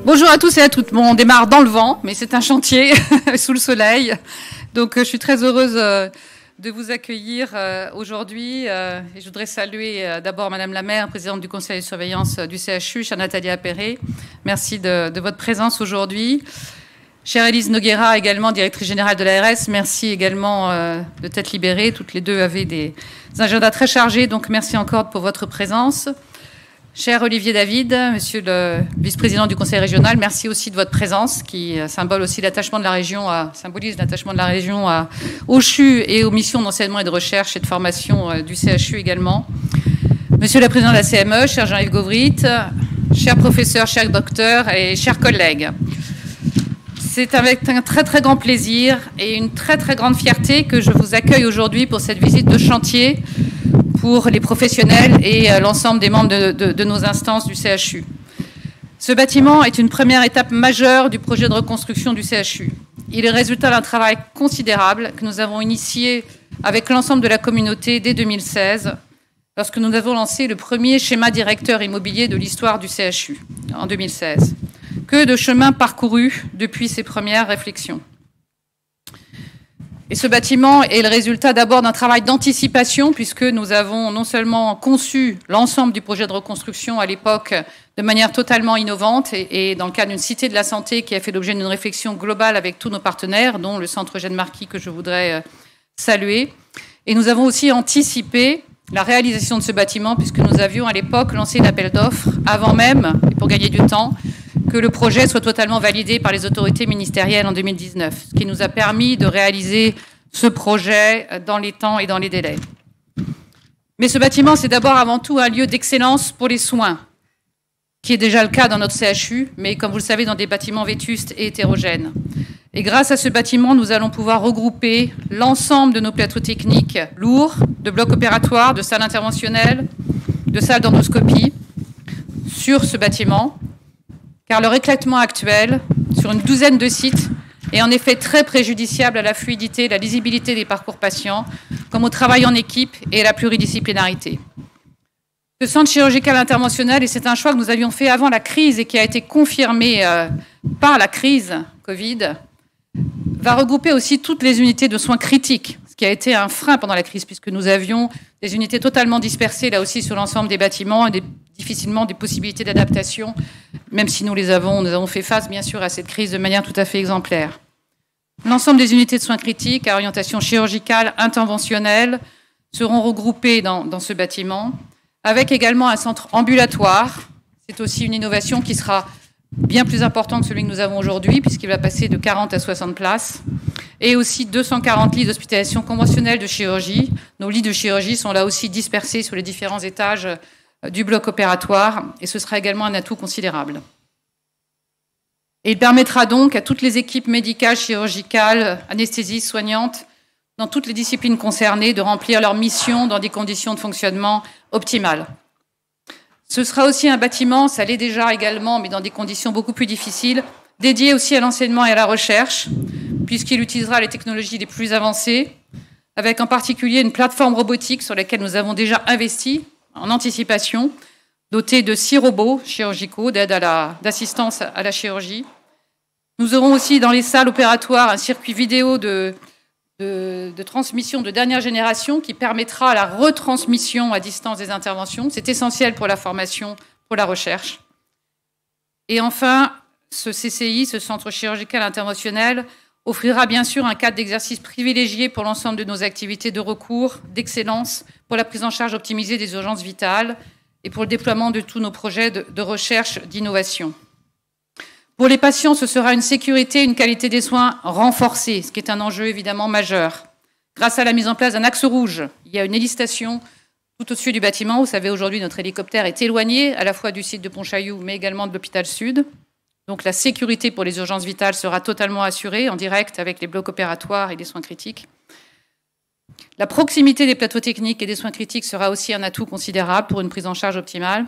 Bonjour à tous et à toutes. Bon, on démarre dans le vent, mais c'est un chantier sous le soleil. Donc, je suis très heureuse de vous accueillir aujourd'hui. Et je voudrais saluer d'abord Madame la maire, présidente du conseil de surveillance du CHU, chère Nathalie Appéré. Merci de votre présence aujourd'hui. Chère Élise Noguera, également directrice générale de l'ARS, merci également de t'être libérée. Toutes les deux avaient des agendas très chargés, donc merci encore pour votre présence. Cher Olivier David, monsieur le vice-président du conseil régional, merci aussi de votre présence qui symbolise aussi l'attachement de la région au CHU et aux missions d'enseignement et de recherche et de formation du CHU également. Monsieur le président de la CME, cher Jean-Yves Gauvrit, chers professeurs, chers docteurs et chers collègues. C'est avec un très très grand plaisir et une très très grande fierté que je vous accueille aujourd'hui pour cette visite de chantier pour les professionnels et l'ensemble des membres de nos instances du CHU. Ce bâtiment est une première étape majeure du projet de reconstruction du CHU. Il est le résultat d'un travail considérable que nous avons initié avec l'ensemble de la communauté dès 2016, lorsque nous avons lancé le premier schéma directeur immobilier de l'histoire du CHU, en 2016. Que de chemin parcouru depuis ces premières réflexions. Et ce bâtiment est le résultat d'abord d'un travail d'anticipation, puisque nous avons non seulement conçu l'ensemble du projet de reconstruction à l'époque de manière totalement innovante, et dans le cadre d'une cité de la santé qui a fait l'objet d'une réflexion globale avec tous nos partenaires, dont le Centre Eugène Marquis que je voudrais saluer. Et nous avons aussi anticipé la réalisation de ce bâtiment, puisque nous avions à l'époque lancé l'appel d'offres avant même, et pour gagner du temps, que le projet soit totalement validé par les autorités ministérielles en 2019, ce qui nous a permis de réaliser ce projet dans les temps et dans les délais. Mais ce bâtiment, c'est d'abord avant tout un lieu d'excellence pour les soins, qui est déjà le cas dans notre CHU, mais comme vous le savez, dans des bâtiments vétustes et hétérogènes. Et grâce à ce bâtiment, nous allons pouvoir regrouper l'ensemble de nos plateaux techniques lourds, de blocs opératoires, de salles interventionnelles, de salles d'endoscopie, sur ce bâtiment, car leur éclatement actuel, sur une douzaine de sites, est en effet très préjudiciable à la fluidité, la lisibilité des parcours patients, comme au travail en équipe et à la pluridisciplinarité. Ce centre chirurgical interventionnel, et c'est un choix que nous avions fait avant la crise et qui a été confirmé par la crise Covid, va regrouper aussi toutes les unités de soins critiques, ce qui a été un frein pendant la crise, puisque nous avions des unités totalement dispersées, là aussi, sur l'ensemble des bâtiments, et difficilement des possibilités d'adaptation, même si nous avons fait face, bien sûr, à cette crise de manière tout à fait exemplaire. L'ensemble des unités de soins critiques à orientation chirurgicale, interventionnelle, seront regroupées dans ce bâtiment, avec également un centre ambulatoire. C'est aussi une innovation qui sera bien plus important que celui que nous avons aujourd'hui, puisqu'il va passer de 40 à 60 places, et aussi 240 lits d'hospitalisation conventionnelle de chirurgie. Nos lits de chirurgie sont là aussi dispersés sur les différents étages du bloc opératoire, et ce sera également un atout considérable. Et il permettra donc à toutes les équipes médicales, chirurgicales, anesthésistes, soignantes, dans toutes les disciplines concernées, de remplir leur mission dans des conditions de fonctionnement optimales. Ce sera aussi un bâtiment, ça l'est déjà également, mais dans des conditions beaucoup plus difficiles, dédié aussi à l'enseignement et à la recherche, puisqu'il utilisera les technologies les plus avancées, avec en particulier une plateforme robotique sur laquelle nous avons déjà investi en anticipation, dotée de 6 robots chirurgicaux d'aide d'assistance à la chirurgie. Nous aurons aussi dans les salles opératoires un circuit vidéo de transmission de dernière génération qui permettra la retransmission à distance des interventions. C'est essentiel pour la formation, pour la recherche. Et enfin, ce CCI, ce centre chirurgical interventionnel, offrira bien sûr un cadre d'exercice privilégié pour l'ensemble de nos activités de recours, d'excellence, pour la prise en charge optimisée des urgences vitales et pour le déploiement de tous nos projets de recherche, d'innovation. Pour les patients, ce sera une sécurité, une qualité des soins renforcée, ce qui est un enjeu évidemment majeur. Grâce à la mise en place d'un axe rouge, il y a une hélistation tout au-dessus du bâtiment. Vous savez, aujourd'hui, notre hélicoptère est éloigné à la fois du site de Pontchaillou, mais également de l'hôpital Sud. Donc la sécurité pour les urgences vitales sera totalement assurée en direct avec les blocs opératoires et les soins critiques. La proximité des plateaux techniques et des soins critiques sera aussi un atout considérable pour une prise en charge optimale.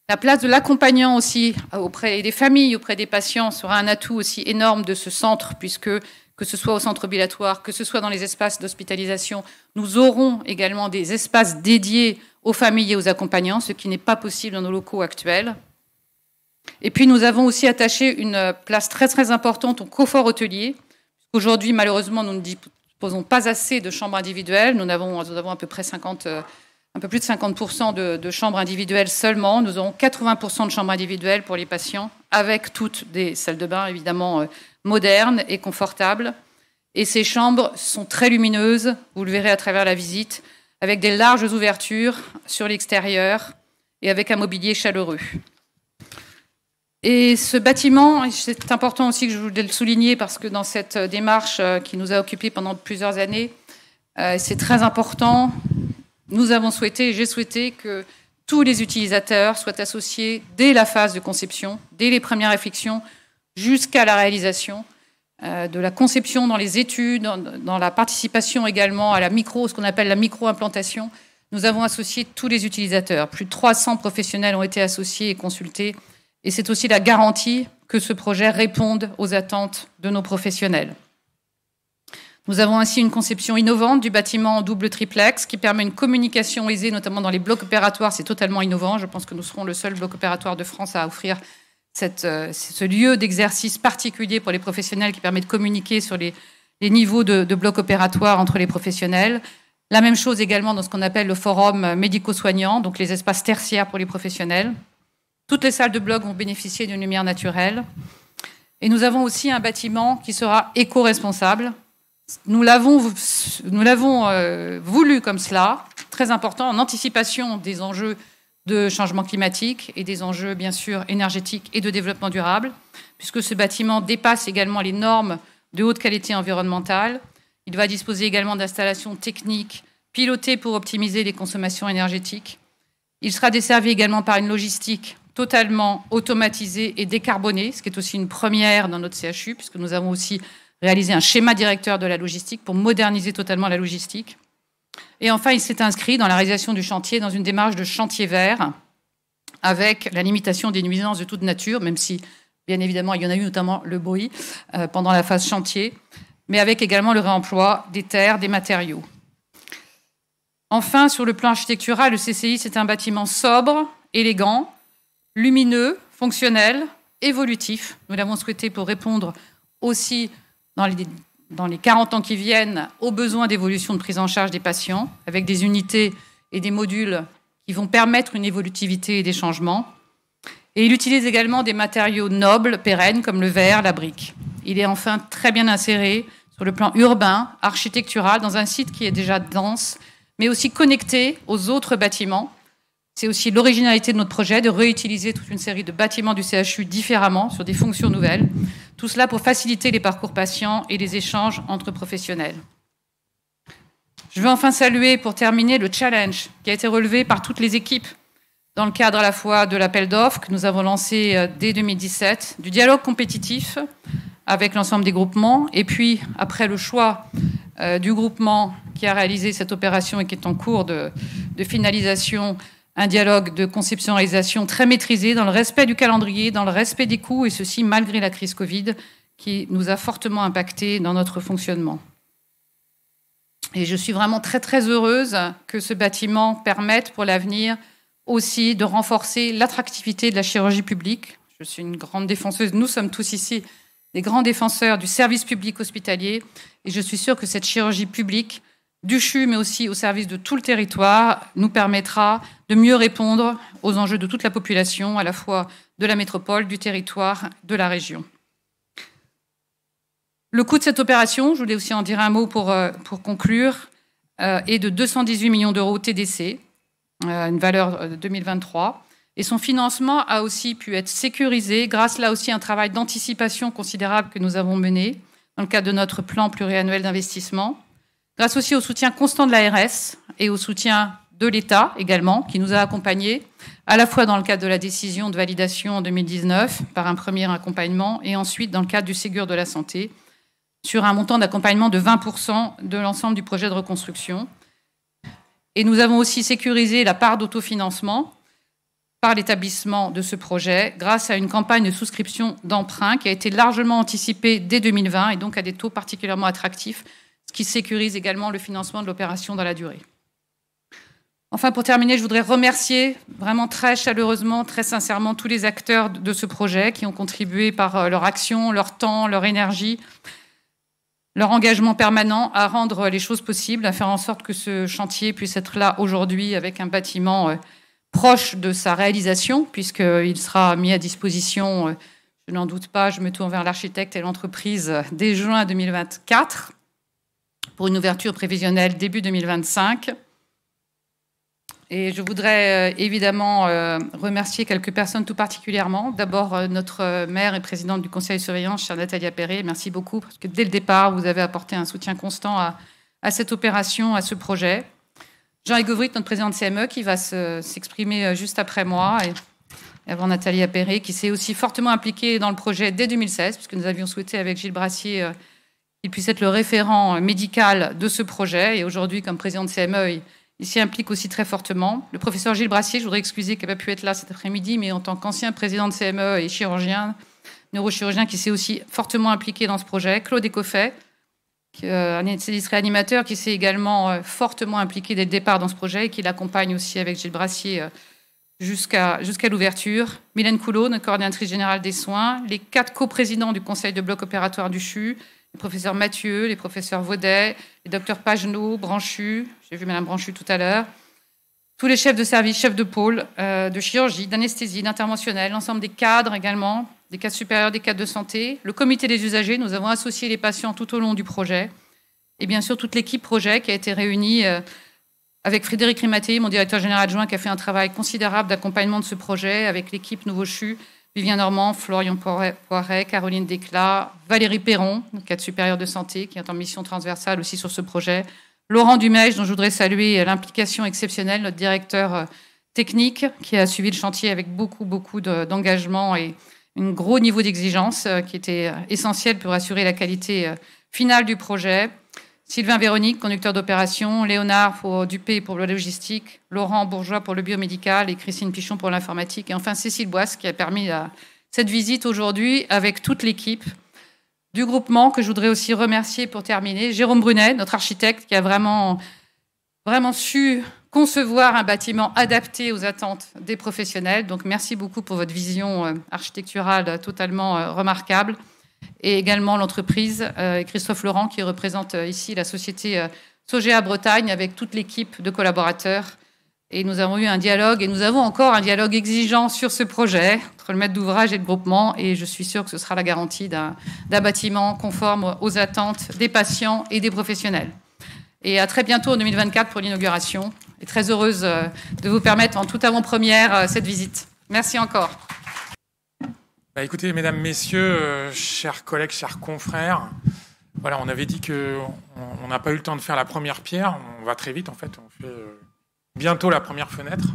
La place de l'accompagnant aussi auprès des familles, auprès des patients, sera un atout aussi énorme de ce centre, puisque que ce soit au centre ambulatoire, que ce soit dans les espaces d'hospitalisation, nous aurons également des espaces dédiés aux familles et aux accompagnants, ce qui n'est pas possible dans nos locaux actuels. Et puis, nous avons aussi attaché une place très, très importante au confort hôtelier. Aujourd'hui, malheureusement, nous ne disposons pas assez de chambres individuelles. Nous avons à peu près un peu plus de 50% de chambres individuelles seulement. Nous aurons 80% de chambres individuelles pour les patients, avec toutes des salles de bain, évidemment, modernes et confortables. Et ces chambres sont très lumineuses, vous le verrez à travers la visite, avec des larges ouvertures sur l'extérieur et avec un mobilier chaleureux. Et ce bâtiment, c'est important aussi que je voulais le souligner parce que dans cette démarche qui nous a occupés pendant plusieurs années, c'est très important. Nous avons souhaité, j'ai souhaité que tous les utilisateurs soient associés dès la phase de conception, dès les premières réflexions, jusqu'à la réalisation, de la conception dans les études, dans la participation également à ce qu'on appelle la micro-implantation. Nous avons associé tous les utilisateurs. Plus de 300 professionnels ont été associés et consultés. Et c'est aussi la garantie que ce projet réponde aux attentes de nos professionnels. Nous avons ainsi une conception innovante du bâtiment en double triplex qui permet une communication aisée, notamment dans les blocs opératoires. C'est totalement innovant. Je pense que nous serons le seul bloc opératoire de France à offrir ce lieu d'exercice particulier pour les professionnels qui permet de communiquer sur les niveaux de blocs opératoires entre les professionnels. La même chose également dans ce qu'on appelle le forum médico-soignant, donc les espaces tertiaires pour les professionnels. Toutes les salles de bloc vont bénéficier d'une lumière naturelle. Et nous avons aussi un bâtiment qui sera éco-responsable. Nous l'avons voulu comme cela, très important, en anticipation des enjeux de changement climatique et des enjeux, bien sûr, énergétiques et de développement durable, puisque ce bâtiment dépasse également les normes de haute qualité environnementale. Il va disposer également d'installations techniques pilotées pour optimiser les consommations énergétiques. Il sera desservi également par une logistique totalement automatisée et décarbonée, ce qui est aussi une première dans notre CHU, puisque nous avons aussi réalisé un schéma directeur de la logistique pour moderniser totalement la logistique. Et enfin, il s'est inscrit dans la réalisation du chantier dans une démarche de chantier vert, avec la limitation des nuisances de toute nature, même si, bien évidemment, il y en a eu notamment le bruit pendant la phase chantier, mais avec également le réemploi des terres, des matériaux. Enfin, sur le plan architectural, le CCI, c'est un bâtiment sobre, élégant, lumineux, fonctionnel, évolutif. Nous l'avons souhaité pour répondre aussi dans les 40 ans qui viennent aux besoins d'évolution de prise en charge des patients, avec des unités et des modules qui vont permettre une évolutivité et des changements. Et il utilise également des matériaux nobles, pérennes, comme le verre, la brique. Il est enfin très bien inséré sur le plan urbain, architectural, dans un site qui est déjà dense, mais aussi connecté aux autres bâtiments. C'est aussi l'originalité de notre projet de réutiliser toute une série de bâtiments du CHU différemment, sur des fonctions nouvelles. Tout cela pour faciliter les parcours patients et les échanges entre professionnels. Je veux enfin saluer, pour terminer, le challenge qui a été relevé par toutes les équipes dans le cadre à la fois de l'appel d'offres que nous avons lancé dès 2017, du dialogue compétitif avec l'ensemble des groupements, et puis après le choix du groupement qui a réalisé cette opération et qui est en cours de finalisation, un dialogue de conception-réalisation très maîtrisé dans le respect du calendrier, dans le respect des coûts, et ceci malgré la crise Covid qui nous a fortement impacté dans notre fonctionnement. Et je suis vraiment très, très heureuse que ce bâtiment permette pour l'avenir aussi de renforcer l'attractivité de la chirurgie publique. Je suis une grande défenseuse, nous sommes tous ici des grands défenseurs du service public hospitalier, et je suis sûre que cette chirurgie publique du CHU, mais aussi au service de tout le territoire, nous permettra de mieux répondre aux enjeux de toute la population, à la fois de la métropole, du territoire, de la région. Le coût de cette opération, je voulais aussi en dire un mot pour conclure, est de 218 millions d'euros TDC, une valeur 2023. Et son financement a aussi pu être sécurisé grâce là aussi à un travail d'anticipation considérable que nous avons mené dans le cadre de notre plan pluriannuel d'investissement, grâce aussi au soutien constant de l'ARS et au soutien de l'État également, qui nous a accompagnés, à la fois dans le cadre de la décision de validation en 2019, par un premier accompagnement, et ensuite dans le cadre du Ségur de la santé, sur un montant d'accompagnement de 20% de l'ensemble du projet de reconstruction. Et nous avons aussi sécurisé la part d'autofinancement par l'établissement de ce projet, grâce à une campagne de souscription d'emprunt qui a été largement anticipée dès 2020, et donc à des taux particulièrement attractifs, ce qui sécurise également le financement de l'opération dans la durée. Enfin, pour terminer, je voudrais remercier vraiment très chaleureusement, très sincèrement tous les acteurs de ce projet qui ont contribué par leur action, leur temps, leur énergie, leur engagement permanent à rendre les choses possibles, à faire en sorte que ce chantier puisse être là aujourd'hui avec un bâtiment proche de sa réalisation, puisqu'il sera mis à disposition, je n'en doute pas, je me tourne vers l'architecte et l'entreprise, dès juin 2024, pour une ouverture prévisionnelle début 2025. Et je voudrais évidemment remercier quelques personnes tout particulièrement. D'abord, notre maire et présidente du conseil de surveillance, chère Nathalie Appéré. Merci beaucoup, parce que dès le départ, vous avez apporté un soutien constant à cette opération, à ce projet. Jean Egovrit, notre président de CME, qui va s'exprimer juste après moi, et avant Nathalie Appéré, qui s'est aussi fortement impliquée dans le projet dès 2016, puisque nous avions souhaité avec Gilles Brassier qu'il puisse être le référent médical de ce projet. Et aujourd'hui, comme président de CME, il s'y implique aussi très fortement. Le professeur Gilles Brassier, je voudrais excuser qu'il n'a pas pu être là cet après-midi, mais en tant qu'ancien président de CME et chirurgien, neurochirurgien, qui s'est aussi fortement impliqué dans ce projet. Claude Écoffet, un anesthésiste réanimateur qui s'est également fortement impliqué dès le départ dans ce projet et qui l'accompagne aussi avec Gilles Brassier jusqu'à l'ouverture. Mylène Coulot, notre coordinatrice générale des soins. Les 4 coprésidents du conseil de bloc opératoire du CHU, les professeurs Mathieu, les professeurs Vaudet, les docteurs Pagenot, Branchu, j'ai vu Mme Branchu tout à l'heure, tous les chefs de service, chefs de pôle, de chirurgie, d'anesthésie, d'interventionnel, l'ensemble des cadres également, des cadres supérieurs, des cadres de santé, le comité des usagers, nous avons associé les patients tout au long du projet, et bien sûr toute l'équipe projet qui a été réunie avec Frédéric Rimaté, mon directeur général adjoint, qui a fait un travail considérable d'accompagnement de ce projet, avec l'équipe Nouveau CHU, Vivien Normand, Florian Poiret, Caroline Desclas, Valérie Perron, cadre supérieur de santé, qui est en mission transversale aussi sur ce projet, Laurent Dumège, dont je voudrais saluer l'implication exceptionnelle, notre directeur technique, qui a suivi le chantier avec beaucoup d'engagement et un gros niveau d'exigence qui était essentiel pour assurer la qualité finale du projet. Sylvain Véronique, conducteur d'opération, Léonard Dupé pour la logistique, Laurent Bourgeois pour le biomédical et Christine Pichon pour l'informatique. Et enfin Cécile Boisse qui a permis cette visite aujourd'hui avec toute l'équipe du groupement que je voudrais aussi remercier pour terminer. Jérôme Brunet, notre architecte, qui a vraiment su concevoir un bâtiment adapté aux attentes des professionnels. Donc merci beaucoup pour votre vision architecturale totalement remarquable. Et également l'entreprise, Christophe Laurent, qui représente ici la société Sogea Bretagne avec toute l'équipe de collaborateurs. Et nous avons eu un dialogue, et nous avons encore un dialogue exigeant sur ce projet, entre le maître d'ouvrage et le groupement, et je suis sûre que ce sera la garantie d'un bâtiment conforme aux attentes des patients et des professionnels. Et à très bientôt en 2024 pour l'inauguration, et très heureuse de vous permettre en toute avant-première cette visite. Merci encore. Écoutez, mesdames, messieurs, chers collègues, chers confrères, voilà, on avait dit qu'on n'a pas eu le temps de faire la première pierre. On va très vite, en fait. On fait bientôt la première fenêtre.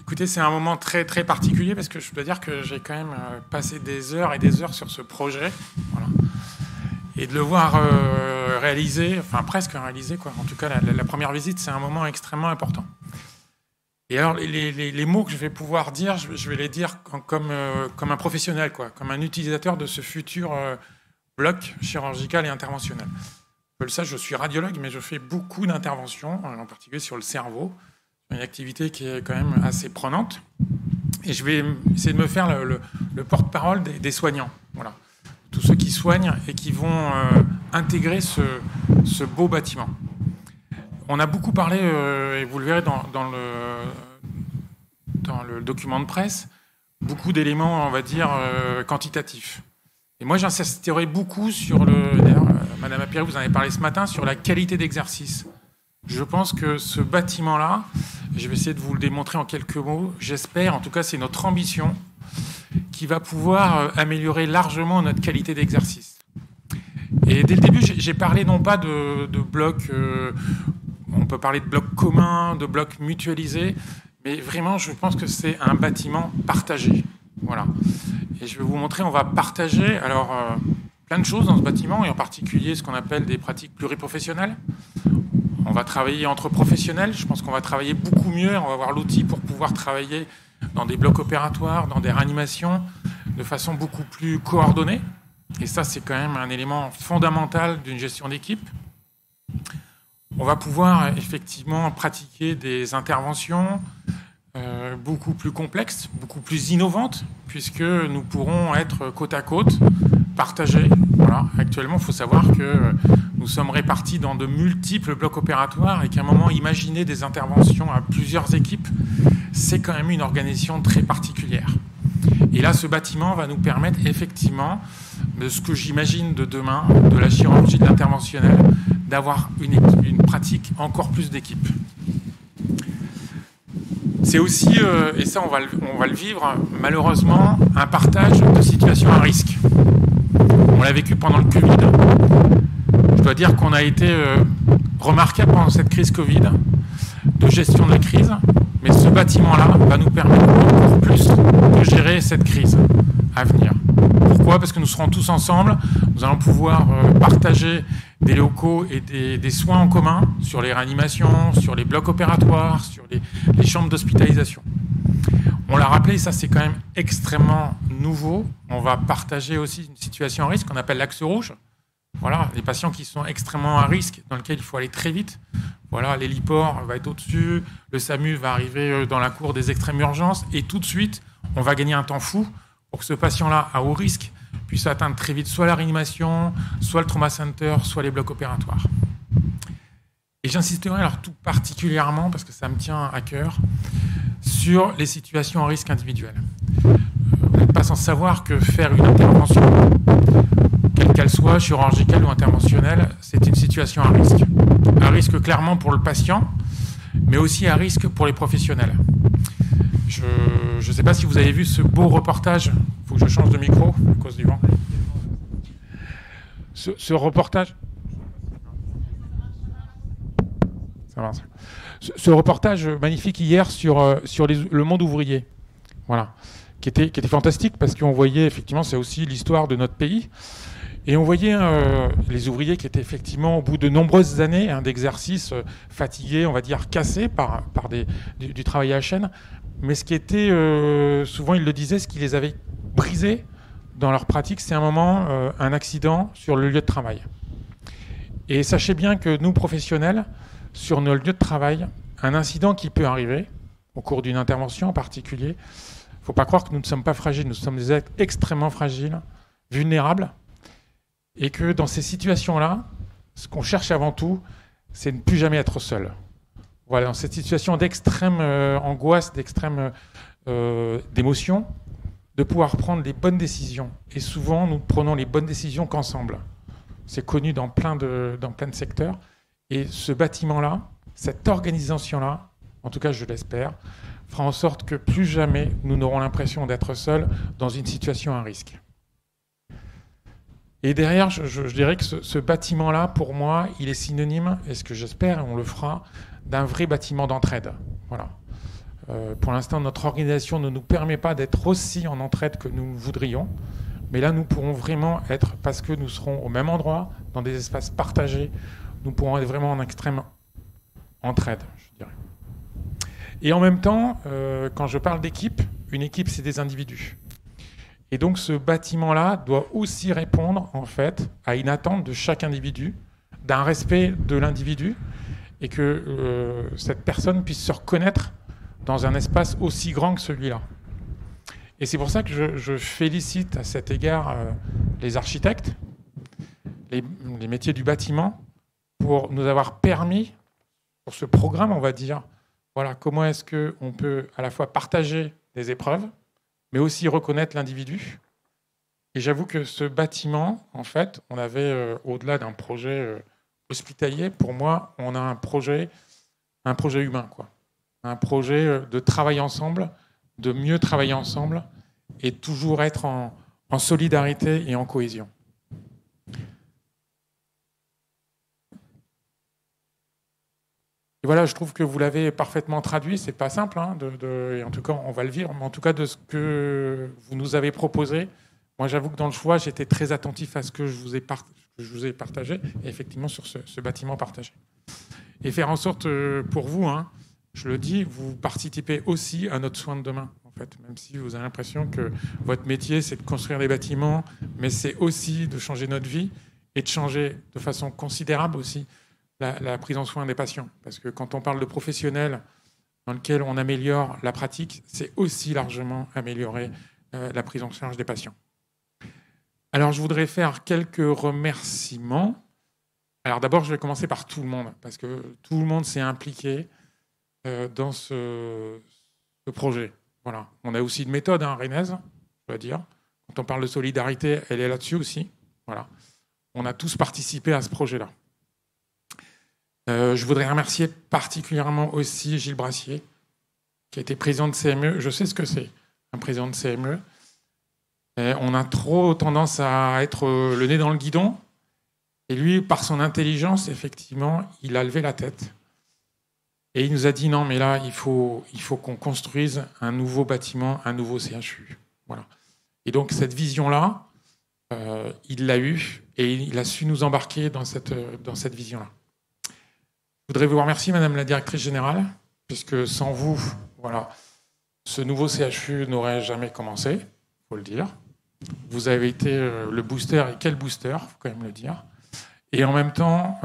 Écoutez, c'est un moment très, très particulier parce que je dois dire que j'ai quand même passé des heures et des heures sur ce projet. Voilà. Et de le voir réaliser, enfin presque réaliser, quoi. En tout cas, la première visite, c'est un moment extrêmement important. Et alors, les mots que je vais pouvoir dire, je vais les dire comme un professionnel, quoi, comme un utilisateur de ce futur bloc chirurgical et interventionnel. Comme ça, je suis radiologue, mais je fais beaucoup d'interventions, en particulier sur le cerveau, une activité qui est quand même assez prenante. Et je vais essayer de me faire le porte-parole des soignants, voilà, tous ceux qui soignent et qui vont intégrer ce beau bâtiment. On a beaucoup parlé, et vous le verrez dans le document de presse, beaucoup d'éléments, on va dire, quantitatifs. Et moi, j'insisterai beaucoup sur d'ailleurs, Madame Appéré, vous en avez parlé ce matin, sur la qualité d'exercice. Je pense que ce bâtiment-là, je vais essayer de vous le démontrer en quelques mots, j'espère, en tout cas, c'est notre ambition, qui va pouvoir améliorer largement notre qualité d'exercice. Et dès le début, j'ai parlé non pas de blocs, on peut parler de blocs communs, de blocs mutualisés, mais vraiment, je pense que c'est un bâtiment partagé. Voilà. Et je vais vous montrer, on va partager alors plein de choses dans ce bâtiment, et en particulier ce qu'on appelle des pratiques pluriprofessionnelles. On va travailler entre professionnels, je pense qu'on va travailler beaucoup mieux, on va avoir l'outil pour pouvoir travailler dans des blocs opératoires, dans des réanimations, de façon beaucoup plus coordonnée. Et ça, c'est quand même un élément fondamental d'une gestion d'équipe. on va pouvoir effectivement pratiquer des interventions beaucoup plus complexes, beaucoup plus innovantes, puisque nous pourrons être côte à côte, partagés. Voilà. Actuellement, il faut savoir que nous sommes répartis dans de multiples blocs opératoires et qu'à un moment, imaginer des interventions à plusieurs équipes, c'est quand même une organisation très particulière. Et là, ce bâtiment va nous permettre effectivement, de ce que j'imagine de demain, de la chirurgie de l'interventionnel, d'avoir une pratique encore plus d'équipes. C'est aussi, et ça on va le vivre, malheureusement, un partage de situations à risque. On l'a vécu pendant le Covid. Je dois dire qu'on a été remarquable pendant cette crise Covid, de gestion de la crise, mais ce bâtiment-là va nous permettre encore plus de gérer cette crise à venir. Pourquoi ? Parce que nous serons tous ensemble, nous allons pouvoir partager des locaux et des soins en commun sur les réanimations, sur les blocs opératoires, sur les chambres d'hospitalisation. On l'a rappelé, ça c'est quand même extrêmement nouveau. On va partager aussi une situation à risque qu'on appelle l'axe rouge. Voilà, les patients qui sont extrêmement à risque, dans lesquels il faut aller très vite. Voilà, l'héliport va être au-dessus, le SAMU va arriver dans la cour des extrêmes urgences, et tout de suite, on va gagner un temps fou pour que ce patient-là, à haut risque, puisse atteindre très vite soit la réanimation, soit le trauma center, soit les blocs opératoires. Et j'insisterai alors tout particulièrement, parce que ça me tient à cœur, sur les situations à risque individuel. Vous n'êtes pas sans savoir que faire une intervention, quelle qu'elle soit, chirurgicale ou interventionnelle, c'est une situation à risque. À risque clairement pour le patient, mais aussi à risque pour les professionnels. Je ne sais pas si vous avez vu ce beau reportage. Il faut que je change de micro à cause du vent. Ce reportage... Ça marche. Ce reportage magnifique hier sur le monde ouvrier. Voilà. Qui était fantastique parce qu'on voyait, effectivement, c'est aussi l'histoire de notre pays. Et on voyait les ouvriers qui étaient effectivement, au bout de nombreuses années d'exercice, fatigués, on va dire cassés par du travail à la chaîne. Mais ce qui était, souvent ils le disaient, ce qui les avait brisés dans leur pratique, c'est un moment, un accident sur le lieu de travail. Et sachez bien que nous, professionnels, sur nos lieux de travail, un incident qui peut arriver, au cours d'une intervention en particulier, il ne faut pas croire que nous ne sommes pas fragiles, nous sommes des êtres extrêmement fragiles, vulnérables, et que dans ces situations-là, ce qu'on cherche avant tout, c'est ne plus jamais être seul. Voilà, dans cette situation d'extrême angoisse, d'extrême d'émotion, de pouvoir prendre les bonnes décisions. Et souvent, nous prenons les bonnes décisions qu'ensemble. C'est connu dans plein de secteurs. Et ce bâtiment-là, cette organisation-là, en tout cas je l'espère, fera en sorte que plus jamais nous n'aurons l'impression d'être seuls dans une situation à risque. Et derrière, je dirais que ce bâtiment-là, pour moi, il est synonyme, et ce que j'espère, et on le fera, d'un vrai bâtiment d'entraide. Voilà. Pour l'instant, notre organisation ne nous permet pas d'être aussi en entraide que nous voudrions, mais là, nous pourrons vraiment être, parce que nous serons au même endroit, dans des espaces partagés, nous pourrons être vraiment en extrême entraide, je dirais. Et en même temps, quand je parle d'équipe, une équipe, c'est des individus. Et donc, ce bâtiment-là doit aussi répondre, en fait, à une attente de chaque individu, d'un respect de l'individu, et que cette personne puisse se reconnaître dans un espace aussi grand que celui-là. Et c'est pour ça que je félicite à cet égard les architectes, les métiers du bâtiment, pour nous avoir permis, pour ce programme, on va dire, voilà, comment est-ce qu'on peut à la fois partager des épreuves, mais aussi reconnaître l'individu. Et j'avoue que ce bâtiment, en fait, on avait, au-delà d'un projet hospitalier, pour moi, on a un projet humain, quoi. Un projet de travail ensemble, de mieux travailler ensemble, et toujours être en solidarité et en cohésion. Et voilà, je trouve que vous l'avez parfaitement traduit. C'est pas simple, et en tout cas, on va le vivre. Mais en tout cas, de ce que vous nous avez proposé, moi, j'avoue que dans le choix, j'étais très attentif à ce que je vous ai partagé, et effectivement sur ce bâtiment partagé. Et faire en sorte, pour vous, je le dis, vous participez aussi à notre soin de demain, en fait. Même si vous avez l'impression que votre métier, c'est de construire des bâtiments, mais c'est aussi de changer notre vie et de changer de façon considérable aussi la prise en soin des patients. Parce que quand on parle de professionnels dans lequel on améliore la pratique, c'est aussi largement améliorer la prise en charge des patients. Alors, je voudrais faire quelques remerciements. Alors, d'abord, je vais commencer par tout le monde, parce que tout le monde s'est impliqué dans ce projet. Voilà. On a aussi une méthode, Rennes, je dois dire. Quand on parle de solidarité, elle est là-dessus aussi. Voilà. On a tous participé à ce projet-là. Je voudrais remercier particulièrement aussi Gilles Brassier, qui a été président de CME. Je sais ce que c'est, un président de CME. Et on a trop tendance à être le nez dans le guidon. Et lui, par son intelligence, effectivement, il a levé la tête. Et il nous a dit, non, mais là, il faut qu'on construise un nouveau bâtiment, un nouveau CHU. Voilà. Et donc, cette vision-là, il l'a eue et il a su nous embarquer dans cette vision-là. Je voudrais vous remercier, Madame la Directrice Générale, puisque sans vous, voilà, ce nouveau CHU n'aurait jamais commencé, il faut le dire. Vous avez été le booster, et quel booster, il faut quand même le dire. Et en même temps,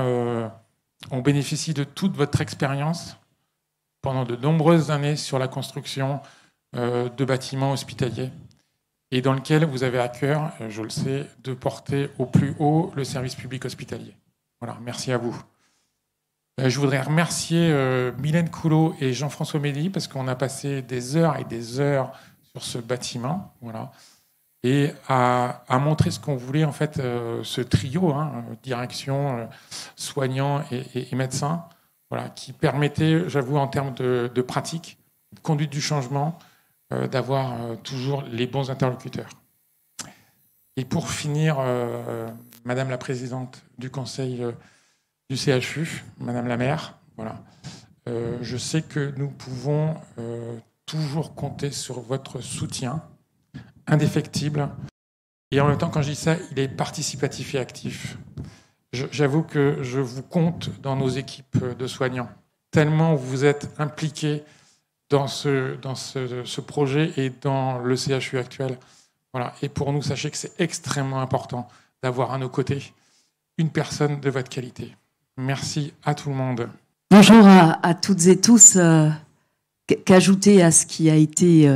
on bénéficie de toute votre expérience pendant de nombreuses années sur la construction de bâtiments hospitaliers et dans lequel vous avez à cœur, je le sais, de porter au plus haut le service public hospitalier. Voilà, merci à vous. Je voudrais remercier Mylène Coulot et Jean-François Médy parce qu'on a passé des heures et des heures sur ce bâtiment, voilà, et à montrer ce qu'on voulait, en fait, ce trio, direction, soignants et médecins, voilà, qui permettait, j'avoue, en termes de pratique, de conduite du changement, d'avoir toujours les bons interlocuteurs. Et pour finir, Madame la Présidente du Conseil du CHU, Madame la maire, voilà, je sais que nous pouvons toujours compter sur votre soutien indéfectible. Et en même temps, quand je dis ça, il est participatif et actif. J'avoue que je vous compte dans nos équipes de soignants, tellement vous êtes impliqués dans ce projet et dans le CHU actuel. Voilà. Et pour nous, sachez que c'est extrêmement important d'avoir à nos côtés une personne de votre qualité. Merci à tout le monde. Bonjour à toutes et tous. Qu'ajouter à ce qui a été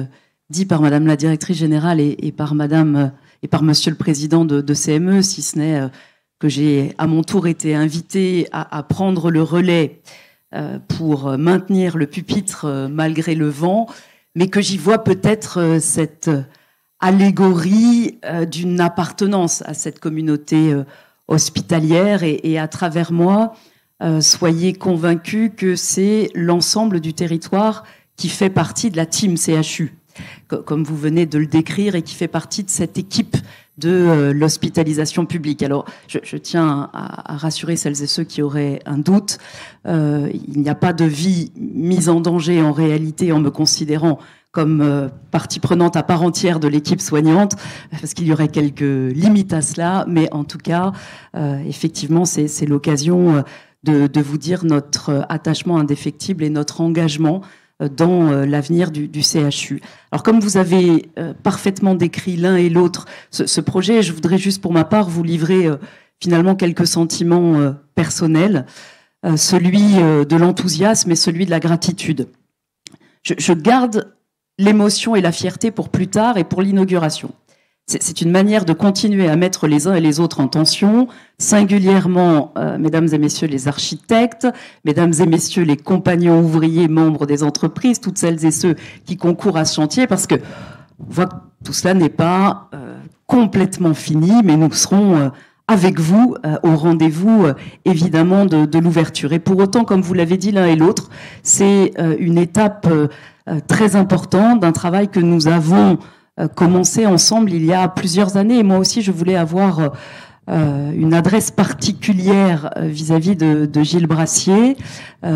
dit par Madame la Directrice Générale et par Madame et par Monsieur le Président de CME, si ce n'est que j'ai à mon tour été invitée à prendre le relais pour maintenir le pupitre malgré le vent, mais que j'y vois peut-être cette allégorie d'une appartenance à cette communauté hospitalière et à travers moi, soyez convaincus que c'est l'ensemble du territoire qui fait partie de la team CHU, comme vous venez de le décrire, et qui fait partie de cette équipe de l'hospitalisation publique. Alors, je tiens à rassurer celles et ceux qui auraient un doute. Il n'y a pas de vie mise en danger en réalité en me considérant comme partie prenante à part entière de l'équipe soignante, parce qu'il y aurait quelques limites à cela, mais en tout cas, effectivement, c'est l'occasion de vous dire notre attachement indéfectible et notre engagement dans l'avenir du CHU. Alors, comme vous avez parfaitement décrit l'un et l'autre ce projet, je voudrais juste pour ma part vous livrer finalement quelques sentiments personnels, celui de l'enthousiasme et celui de la gratitude. Je garde l'émotion et la fierté pour plus tard et pour l'inauguration. C'est une manière de continuer à mettre les uns et les autres en tension, singulièrement, mesdames et messieurs les architectes, mesdames et messieurs les compagnons ouvriers, membres des entreprises, toutes celles et ceux qui concourent à ce chantier, parce que on voit que tout cela n'est pas complètement fini, mais nous serons avec vous au rendez-vous, évidemment, de l'ouverture. Et pour autant, comme vous l'avez dit l'un et l'autre, c'est une étape très importante d'un travail que nous avons commencé ensemble il y a plusieurs années. Et moi aussi, je voulais avoir une adresse particulière vis-à-vis de Gilles Brassier,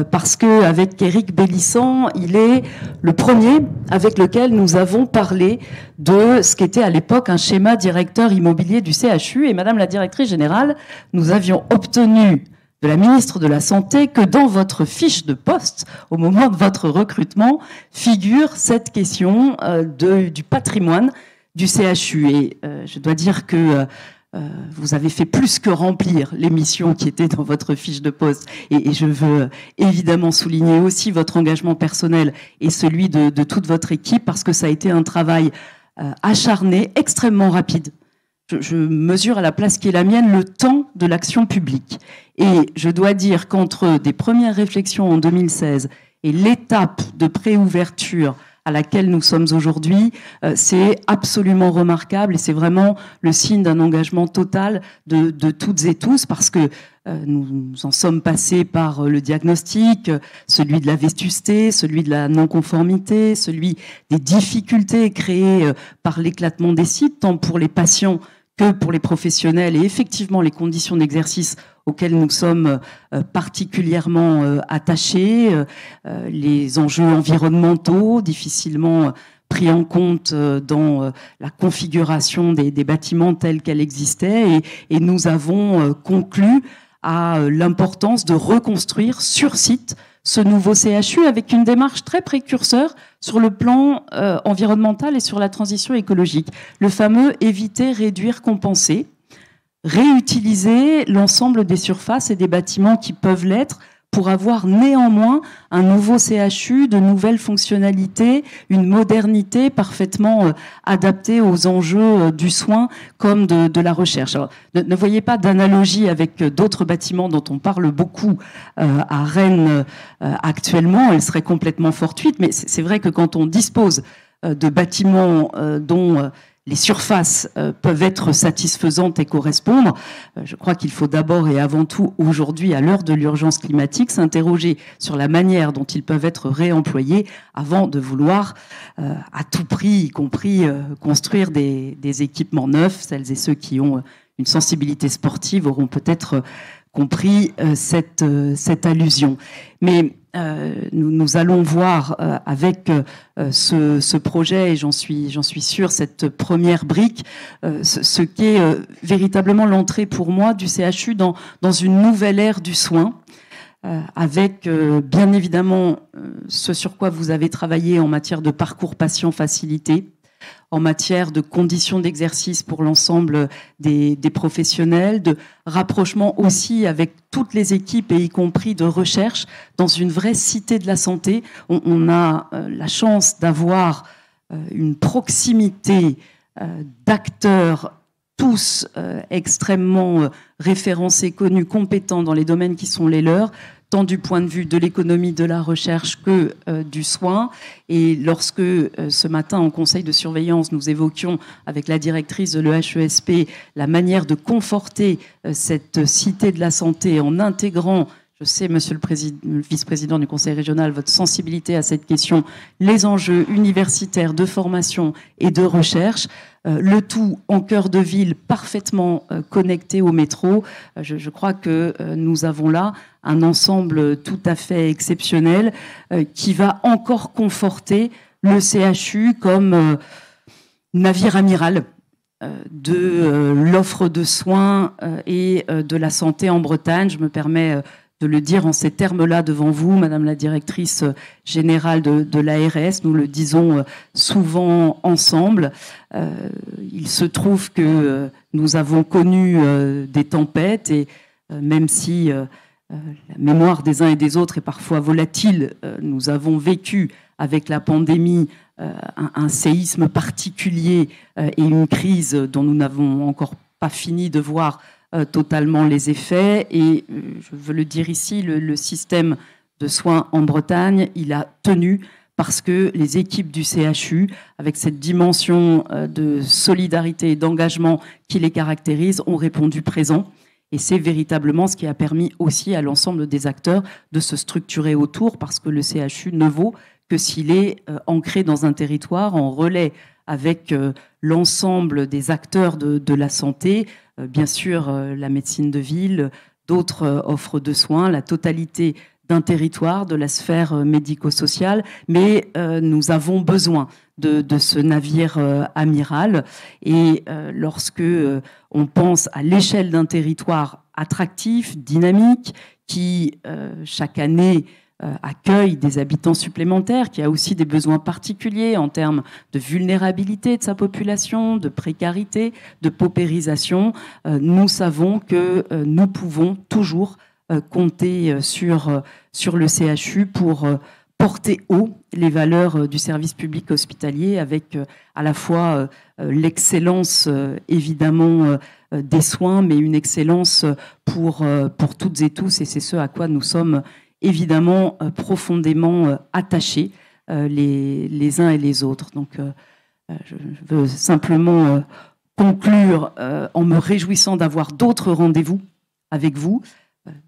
parce que avec Éric Bélissant, il est le premier avec lequel nous avons parlé de ce qu'était à l'époque un schéma directeur immobilier du CHU. Et Madame la Directrice Générale, nous avions obtenu de la ministre de la Santé que dans votre fiche de poste, au moment de votre recrutement, figure cette question du patrimoine du CHU. Et je dois dire que vous avez fait plus que remplir les missions qui étaient dans votre fiche de poste. Et je veux évidemment souligner aussi votre engagement personnel et celui de toute votre équipe, parce que ça a été un travail acharné, extrêmement rapide. Je mesure à la place qui est la mienne le temps de l'action publique. Et je dois dire qu'entre des premières réflexions en 2016 et l'étape de préouverture à laquelle nous sommes aujourd'hui, c'est absolument remarquable et c'est vraiment le signe d'un engagement total de toutes et tous, parce que nous en sommes passés par le diagnostic, celui de la vétusté, celui de la non-conformité, celui des difficultés créées par l'éclatement des sites, tant pour les patients que pour les professionnels, et effectivement les conditions d'exercice auxquelles nous sommes particulièrement attachés, les enjeux environnementaux difficilement pris en compte dans la configuration des bâtiments tels qu'elle existait, et nous avons conclu à l'importance de reconstruire sur site ce nouveau CHU avec une démarche très précurseur sur le plan environnemental et sur la transition écologique. Le fameux éviter, réduire, compenser. Réutiliser l'ensemble des surfaces et des bâtiments qui peuvent l'être pour avoir néanmoins un nouveau CHU, de nouvelles fonctionnalités, une modernité parfaitement adaptée aux enjeux du soin comme de la recherche. Alors, ne voyez pas d'analogie avec d'autres bâtiments dont on parle beaucoup à Rennes actuellement, elle serait complètement fortuite, mais c'est vrai que quand on dispose de bâtiments dont les surfaces peuvent être satisfaisantes et correspondre, je crois qu'il faut d'abord et avant tout, aujourd'hui, à l'heure de l'urgence climatique, s'interroger sur la manière dont ils peuvent être réemployés avant de vouloir, à tout prix, y compris construire des équipements neufs. Celles et ceux qui ont une sensibilité sportive auront peut-être compris cette allusion. Mais nous allons voir avec ce projet, et j'en suis sûre, cette première brique, ce qu'est véritablement l'entrée pour moi du CHU dans une nouvelle ère du soin, avec bien évidemment ce sur quoi vous avez travaillé en matière de parcours patient facilité, en matière de conditions d'exercice pour l'ensemble des professionnels, de rapprochement aussi avec toutes les équipes et y compris de recherche dans une vraie cité de la santé. On a la chance d'avoir une proximité d'acteurs tous extrêmement référencés, connus, compétents dans les domaines qui sont les leurs, tant du point de vue de l'économie de la recherche que du soin. Et lorsque ce matin, en conseil de surveillance, nous évoquions avec la directrice de l'EHESP la manière de conforter cette cité de la santé en intégrant, je sais, monsieur le vice-président du conseil régional, votre sensibilité à cette question, les enjeux universitaires de formation et de recherche, le tout en cœur de ville, parfaitement connecté au métro. Je crois que nous avons là un ensemble tout à fait exceptionnel qui va encore conforter le CHU comme navire amiral de l'offre de soins et de la santé en Bretagne. Je me permets de le dire en ces termes-là devant vous, Madame la directrice générale de l'ARS. Nous le disons souvent ensemble. Il se trouve que nous avons connu des tempêtes et même si la mémoire des uns et des autres est parfois volatile, nous avons vécu avec la pandémie un séisme particulier et une crise dont nous n'avons encore pas fini de voir totalement les effets. Et je veux le dire ici, le système de soins en Bretagne, il a tenu parce que les équipes du CHU, avec cette dimension de solidarité et d'engagement qui les caractérise, ont répondu présent. Et c'est véritablement ce qui a permis aussi à l'ensemble des acteurs de se structurer autour, parce que le CHU ne vaut que s'il est ancré dans un territoire, en relais avec l'ensemble des acteurs de la santé, bien sûr la médecine de ville, d'autres offres de soins, la totalité d'un territoire, de la sphère médico-sociale, mais nous avons besoin de ce navire amiral. Et lorsque on pense à l'échelle d'un territoire attractif, dynamique, qui chaque année accueille des habitants supplémentaires, qui a aussi des besoins particuliers en termes de vulnérabilité de sa population, de précarité, de paupérisation, nous savons que nous pouvons toujours compter sur le CHU pour porter haut les valeurs du service public hospitalier avec à la fois l'excellence évidemment des soins, mais une excellence pour toutes et tous, et c'est ce à quoi nous sommes évidemment profondément attachés les uns et les autres. Donc je veux simplement conclure en me réjouissant d'avoir d'autres rendez-vous avec vous.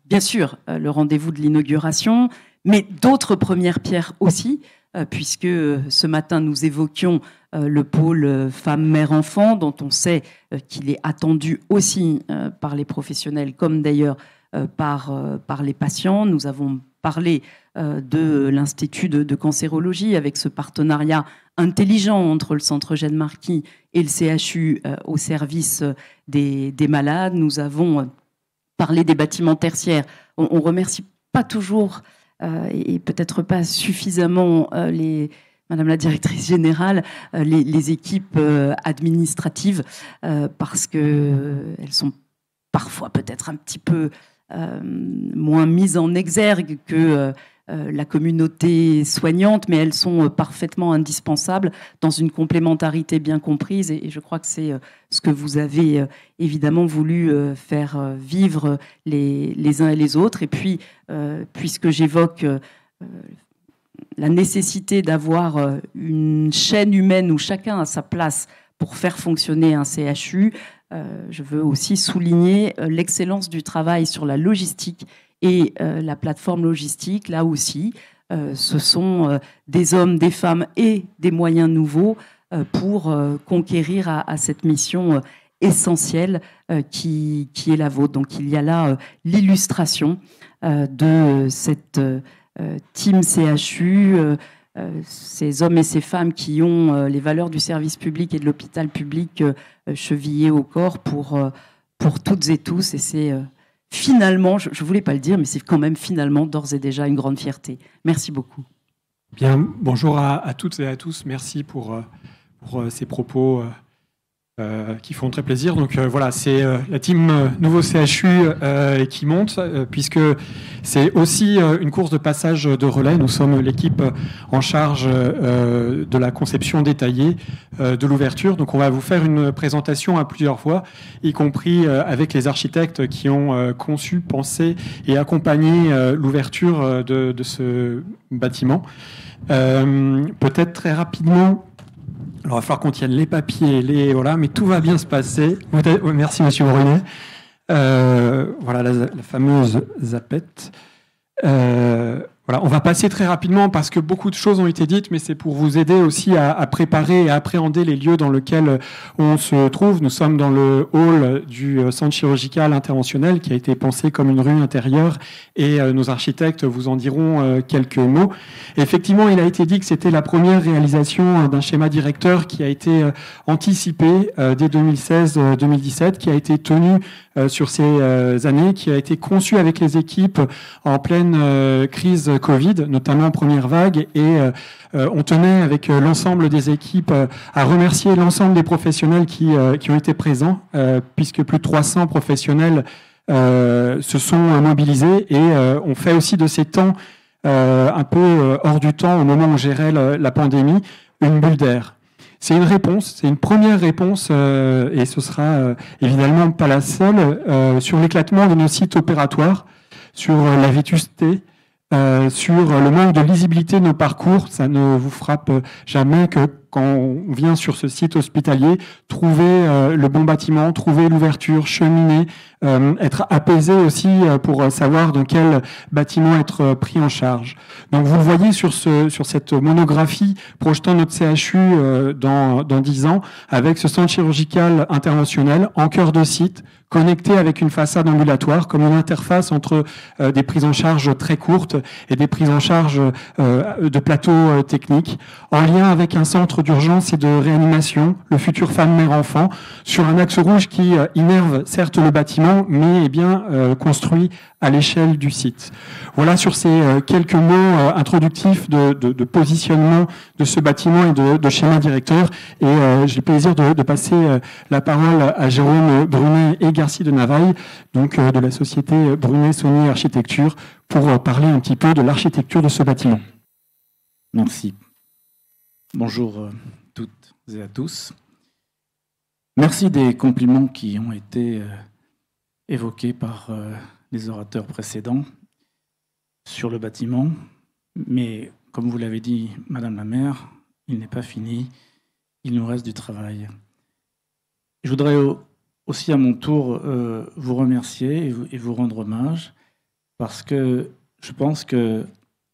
Bien sûr, le rendez-vous de l'inauguration, mais d'autres premières pierres aussi, puisque ce matin nous évoquions le pôle femmes-mères-enfants, dont on sait qu'il est attendu aussi par les professionnels, comme d'ailleurs par les patients. Nous avons parlé de l'Institut de cancérologie, avec ce partenariat intelligent entre le Centre Eugène Marquis et le CHU au service des malades. Nous avons parlé des bâtiments tertiaires. On remercie pas toujours et peut-être pas suffisamment Madame la directrice générale, les équipes administratives, parce qu'elles sont parfois peut-être un petit peu moins mises en exergue que la communauté soignante, mais elles sont parfaitement indispensables dans une complémentarité bien comprise. Et je crois que c'est ce que vous avez évidemment voulu faire vivre les uns et les autres. Et puis, puisque j'évoque la nécessité d'avoir une chaîne humaine où chacun a sa place pour faire fonctionner un CHU, je veux aussi souligner l'excellence du travail sur la logistique et la plateforme logistique. Là aussi, ce sont des hommes, des femmes et des moyens nouveaux pour conquérir à cette mission essentielle qui est la vôtre. Donc il y a là l'illustration de cette team CHU, ces hommes et ces femmes qui ont les valeurs du service public et de l'hôpital public chevillées au corps pour toutes et tous. Et c'est finalement, je ne voulais pas le dire, mais c'est quand même finalement d'ores et déjà une grande fierté. Merci beaucoup. Bien, bonjour à toutes et à tous. Merci pour ces propos qui font très plaisir. Donc voilà, c'est la team Nouveau CHU qui monte, puisque c'est aussi une course de passage de relais. Nous sommes l'équipe en charge de la conception détaillée de l'ouverture. Donc on va vous faire une présentation à plusieurs fois, y compris avec les architectes qui ont conçu, pensé et accompagné l'ouverture de ce bâtiment. Peut-être très rapidement. Alors, il va falloir qu'on tienne les papiers, voilà, mais tout va bien se passer. Merci, Monsieur Brunet. Voilà la fameuse zapette. Voilà, on va passer très rapidement parce que beaucoup de choses ont été dites, mais c'est pour vous aider aussi à préparer et à appréhender les lieux dans lesquels on se trouve. Nous sommes dans le hall du centre chirurgical interventionnel qui a été pensé comme une rue intérieure et nos architectes vous en diront quelques mots. Et effectivement, il a été dit que c'était la première réalisation d'un schéma directeur qui a été anticipé dès 2016-2017, qui a été tenu sur ces années, qui a été conçu avec les équipes en pleine crise Covid, notamment en première vague, et on tenait avec l'ensemble des équipes à remercier l'ensemble des professionnels qui ont été présents, puisque plus de 300 professionnels se sont mobilisés et on fait aussi de ces temps un peu hors du temps au moment où on gérait la pandémie, une bulle d'air. C'est une réponse, c'est une première réponse, et ce sera évidemment pas la seule, sur l'éclatement de nos sites opératoires, sur la vétusté, sur le manque de lisibilité de nos parcours. Ça ne vous frappe jamais que quand on vient sur ce site hospitalier, trouver le bon bâtiment, trouver l'ouverture, cheminer, être apaisé aussi pour savoir dans quel bâtiment être pris en charge. Donc vous le voyez sur cette monographie projetant notre CHU dans 10 ans, avec ce centre chirurgical interventionnel en cœur de site, connecté avec une façade ambulatoire, comme une interface entre des prises en charge très courtes et des prises en charge de plateaux techniques, en lien avec un centre centre d'urgence et de réanimation, le futur femme-mère-enfant, sur un axe rouge qui innerve certes le bâtiment, mais est bien construit à l'échelle du site. Voilà sur ces quelques mots introductifs de positionnement de ce bâtiment et de schéma directeur. Et j'ai le plaisir de passer la parole à Jérôme Brunet et Garcia de Navaille, donc de la société Brunet-Saunier Architecture, pour parler un petit peu de l'architecture de ce bâtiment. Merci. Bonjour à toutes et à tous. Merci des compliments qui ont été évoqués par les orateurs précédents sur le bâtiment. Mais comme vous l'avez dit, Madame la maire, il n'est pas fini. Il nous reste du travail. Je voudrais aussi à mon tour vous remercier et vous rendre hommage, parce que je pense que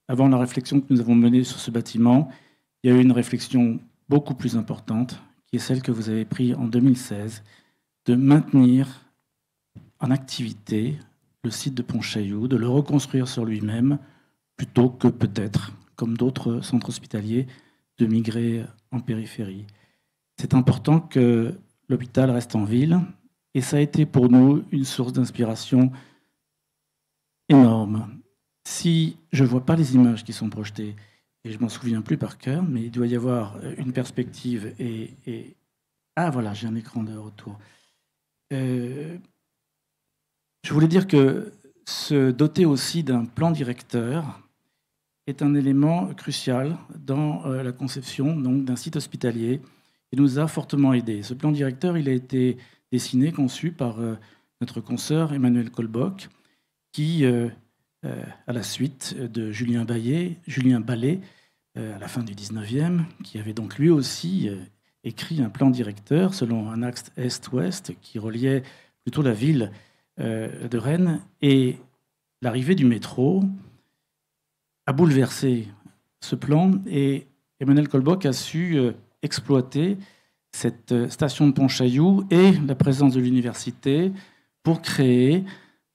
avant la réflexion que nous avons menée sur ce bâtiment, il y a eu une réflexion beaucoup plus importante, qui est celle que vous avez prise en 2016, de maintenir en activité le site de Pontchaillou, de le reconstruire sur lui-même, plutôt que peut-être, comme d'autres centres hospitaliers, de migrer en périphérie. C'est important que l'hôpital reste en ville, et ça a été pour nous une source d'inspiration énorme. Si je ne vois pas les images qui sont projetées, et je ne m'en souviens plus par cœur, mais il doit y avoir une perspective et... Ah voilà, j'ai un écran de retour. Je voulais dire que se doter aussi d'un plan directeur est un élément crucial dans la conception donc, d'un site hospitalier et nous a fortement aidés. Ce plan directeur, il a été dessiné, conçu par notre consoeur Emmanuel Colboc, qui... à la suite de Julien Ballet, à la fin du 19e, qui avait donc lui aussi écrit un plan directeur selon un axe est-ouest qui reliait plutôt la ville de Rennes. Et l'arrivée du métro a bouleversé ce plan et Emmanuel Colboc a su exploiter cette station de Pontchaillou et la présence de l'université pour créer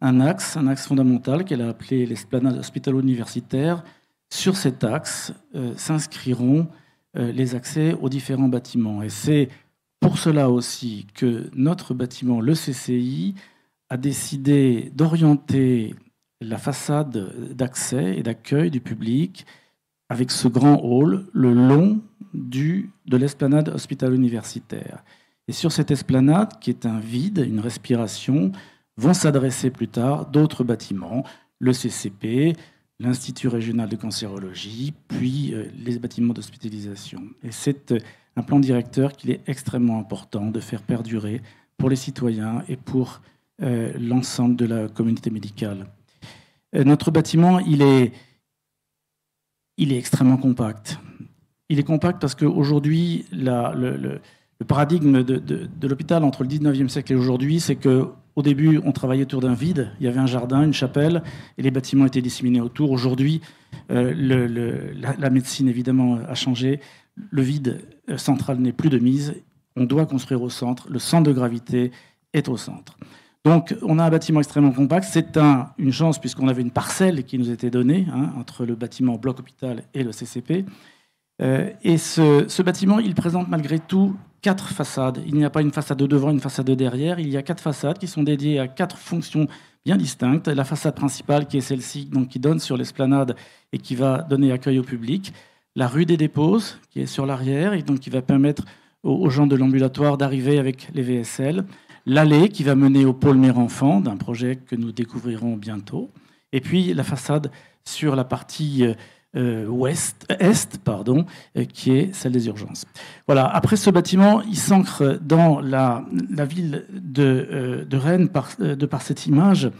un axe fondamental qu'elle a appelé l'esplanade hospitalo-universitaire. Sur cet axe s'inscriront les accès aux différents bâtiments. Et c'est pour cela aussi que notre bâtiment, le CCI, a décidé d'orienter la façade d'accès et d'accueil du public avec ce grand hall le long de l'esplanade hospitalo-universitaire. Et sur cette esplanade, qui est un vide, une respiration, vont s'adresser plus tard d'autres bâtiments, le CCP, l'Institut régional de cancérologie, puis les bâtiments d'hospitalisation. Et c'est un plan directeur qu'il est extrêmement important de faire perdurer pour les citoyens et pour l'ensemble de la communauté médicale. Notre bâtiment, il est extrêmement compact. Il est compact parce qu'aujourd'hui, le paradigme de l'hôpital entre le 19e siècle et aujourd'hui, c'est que au début, on travaillait autour d'un vide. Il y avait un jardin, une chapelle, et les bâtiments étaient disséminés autour. Aujourd'hui, la médecine, évidemment, a changé. Le vide central n'est plus de mise. On doit construire au centre. Le centre de gravité est au centre. Donc, on a un bâtiment extrêmement compact. C'est une chance, puisqu'on avait une parcelle qui nous était donnée entre le bâtiment bloc hôpital et le CCP. Et ce bâtiment, il présente malgré tout 4 façades. Il n'y a pas une façade de devant, une façade de derrière. Il y a 4 façades qui sont dédiées à 4 fonctions bien distinctes. La façade principale, qui est celle-ci, donc qui donne sur l'esplanade et qui va donner accueil au public. La rue des Déposes, qui est sur l'arrière et donc qui va permettre aux gens de l'ambulatoire d'arriver avec les VSL. L'allée, qui va mener au pôle mère-enfant, d'un projet que nous découvrirons bientôt. Et puis la façade sur la partie qui est celle des urgences. Voilà. Après ce bâtiment, il s'ancre dans la ville de Rennes de par cette image.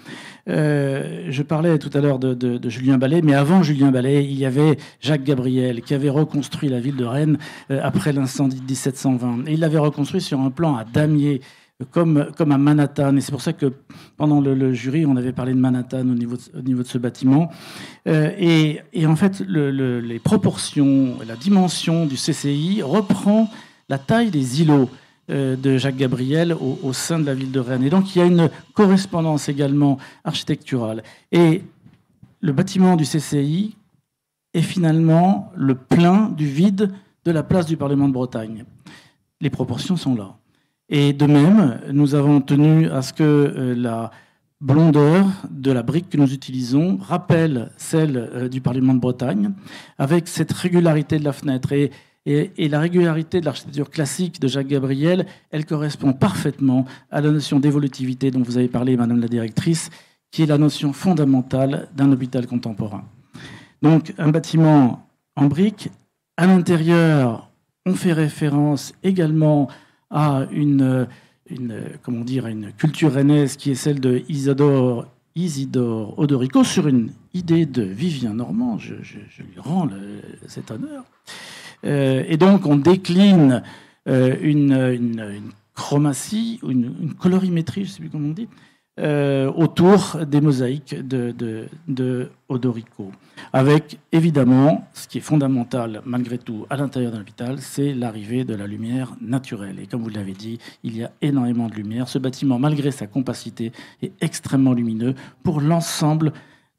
Je parlais tout à l'heure de Julien Ballet, mais avant Julien Ballet, il y avait Jacques Gabriel qui avait reconstruit la ville de Rennes après l'incendie de 1720. Et il l'avait reconstruit sur un plan à damier, comme à Manhattan. Et c'est pour ça que pendant le jury, on avait parlé de Manhattan au niveau de ce bâtiment. Et en fait, les proportions, la dimension du CCI reprend la taille des îlots de Jacques Gabriel au sein de la ville de Rennes. Et donc, il y a une correspondance également architecturale. Et le bâtiment du CCI est finalement le plein du vide de la place du Parlement de Bretagne. Les proportions sont là. Et de même, nous avons tenu à ce que la blondeur de la brique que nous utilisons rappelle celle du Parlement de Bretagne, avec cette régularité de la fenêtre. Et la régularité de l'architecture classique de Jacques Gabriel, elle correspond parfaitement à la notion d'évolutivité dont vous avez parlé, Madame la directrice, qui est la notion fondamentale d'un hôpital contemporain. Donc, un bâtiment en briques. À l'intérieur, on fait référence également à une culture rennaise qui est celle de Isidore Odorico sur une idée de Vivien Normand. Je lui rends cet honneur. Et donc, on décline une chromatie, une colorimétrie, je ne sais plus comment on dit, autour des mosaïques de Odorico. Avec, évidemment, ce qui est fondamental, malgré tout, à l'intérieur d'un hôpital, c'est l'arrivée de la lumière naturelle. Et comme vous l'avez dit, il y a énormément de lumière. Ce bâtiment, malgré sa compacité, est extrêmement lumineux pour l'ensemble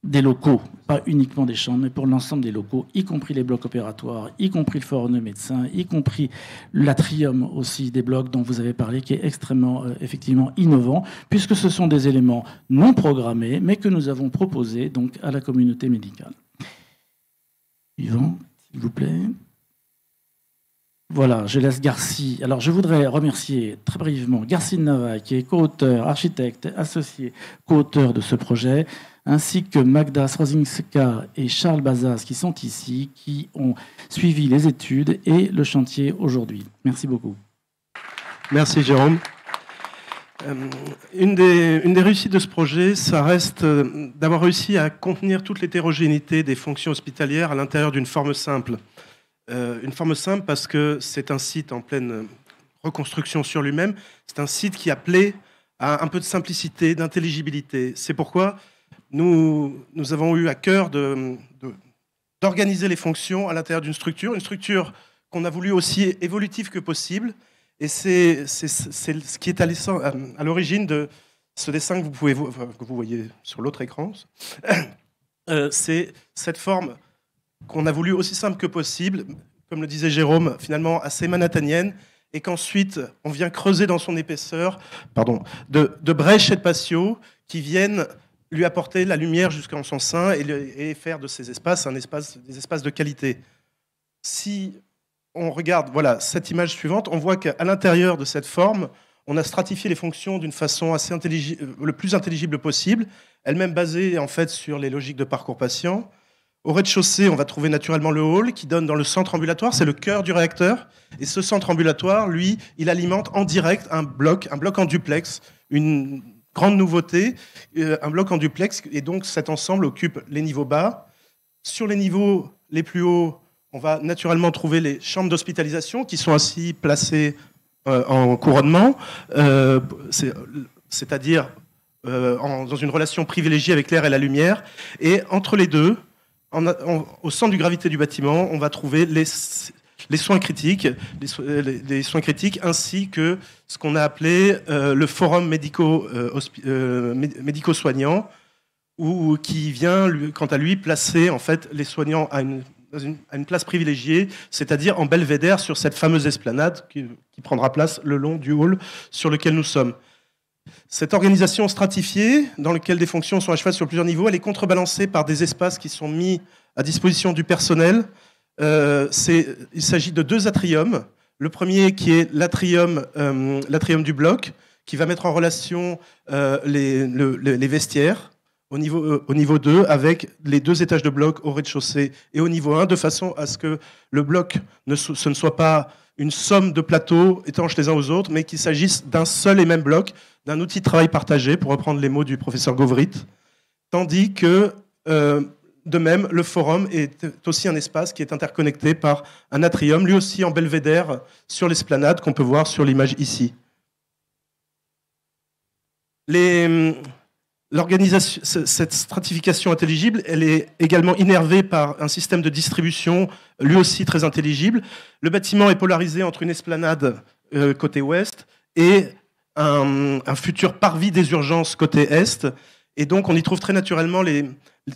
des locaux, pas uniquement des chambres, mais pour l'ensemble des locaux, y compris les blocs opératoires, y compris le forum de médecins, y compris l'atrium aussi des blocs dont vous avez parlé, qui est extrêmement, effectivement, innovant, puisque ce sont des éléments non programmés, mais que nous avons proposés donc, à la communauté médicale. Suivant, s'il vous plaît. Voilà, je laisse Garci. Alors, je voudrais remercier très brièvement Garci de Nava, qui est co-auteur, architecte, associé, co-auteur de ce projet, ainsi que Magda Srozinska et Charles Bazas, qui sont ici, qui ont suivi les études et le chantier aujourd'hui. Merci beaucoup. Merci, Jérôme. Une des réussites de ce projet, ça reste d'avoir réussi à contenir toute l'hétérogénéité des fonctions hospitalières à l'intérieur d'une forme simple. Une forme simple parce que c'est un site en pleine reconstruction sur lui-même. C'est un site qui appelait à un peu de simplicité, d'intelligibilité. C'est pourquoi nous avons eu à cœur d'organiser les fonctions à l'intérieur d'une structure une structure qu'on a voulu aussi évolutive que possible. Et c'est ce qui est à l'origine de ce dessin que vous voyez sur l'autre écran. C'est cette forme qu'on a voulu aussi simple que possible, comme le disait Jérôme, finalement assez manhattanienne, et qu'ensuite on vient creuser dans son épaisseur de brèches et de patios qui viennent lui apporter la lumière jusqu'en son sein et faire de ces espaces des espaces de qualité. Si on regarde cette image suivante, on voit qu'à l'intérieur de cette forme, on a stratifié les fonctions d'une façon assez le plus intelligible possible, elle-même basée en fait sur les logiques de parcours patient. Au rez-de-chaussée, on va trouver naturellement le hall qui donne dans le centre ambulatoire, c'est le cœur du réacteur. Et ce centre ambulatoire, lui, il alimente en direct un bloc en duplex, une grande nouveauté, un bloc en duplex. Et donc cet ensemble occupe les niveaux bas. Sur les niveaux les plus hauts, on va naturellement trouver les chambres d'hospitalisation qui sont ainsi placées en couronnement, c'est-à-dire dans une relation privilégiée avec l'air et la lumière. Et entre les deux, au centre du gravité du bâtiment, on va trouver les soins critiques, les soins critiques, ainsi que ce qu'on a appelé le forum médico-soignant, qui vient, quant à lui, placer en fait les soignants à une place privilégiée, c'est-à-dire en belvédère sur cette fameuse esplanade qui prendra place le long du hall sur lequel nous sommes. Cette organisation stratifiée, dans laquelle des fonctions sont à cheval sur plusieurs niveaux, elle est contrebalancée par des espaces qui sont mis à disposition du personnel. Il s'agit de 2 atriums. Le premier qui est l'atrium du bloc, qui va mettre en relation les vestiaires au niveau 2, avec les 2 étages de bloc au rez-de-chaussée et au niveau 1, de façon à ce que le bloc ce ne soit pas une somme de plateaux étanches les uns aux autres, mais qu'il s'agisse d'un seul et même bloc, d'un outil de travail partagé, pour reprendre les mots du professeur Govrit, tandis que, de même, le forum est aussi un espace qui est interconnecté par un atrium, lui aussi en belvédère, sur l'esplanade qu'on peut voir sur l'image ici. L'organisation, cette stratification intelligible, elle est également innervée par un système de distribution, lui aussi très intelligible. Le bâtiment est polarisé entre une esplanade côté ouest et un futur parvis des urgences côté est. Et donc, on y trouve très naturellement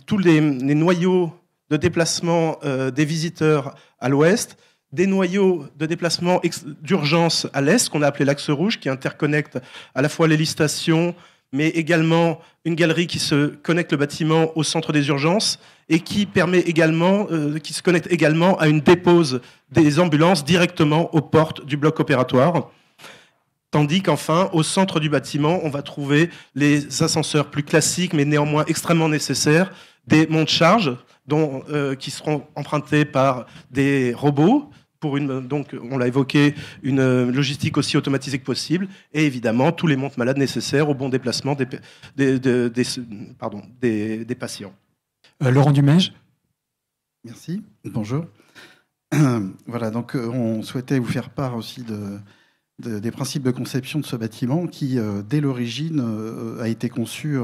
tous les noyaux de déplacement des visiteurs à l'ouest, des noyaux de déplacement d'urgence à l'est, qu'on a appelé l'axe rouge, qui interconnecte à la fois l'hélice station, mais également une galerie qui se connecte le bâtiment au centre des urgences et qui permet également, qui se connecte également à une dépose des ambulances directement aux portes du bloc opératoire. Tandis qu'enfin, au centre du bâtiment, on va trouver les ascenseurs plus classiques, mais néanmoins extrêmement nécessaires, des monte-charges qui seront empruntés par des robots, donc on l'a évoqué, une logistique aussi automatisée que possible, et évidemment tous les monte-malades nécessaires au bon déplacement des patients. Laurent Dumège. Merci, bonjour. Voilà, donc on souhaitait vous faire part aussi des principes de conception de ce bâtiment qui, dès l'origine, a été conçu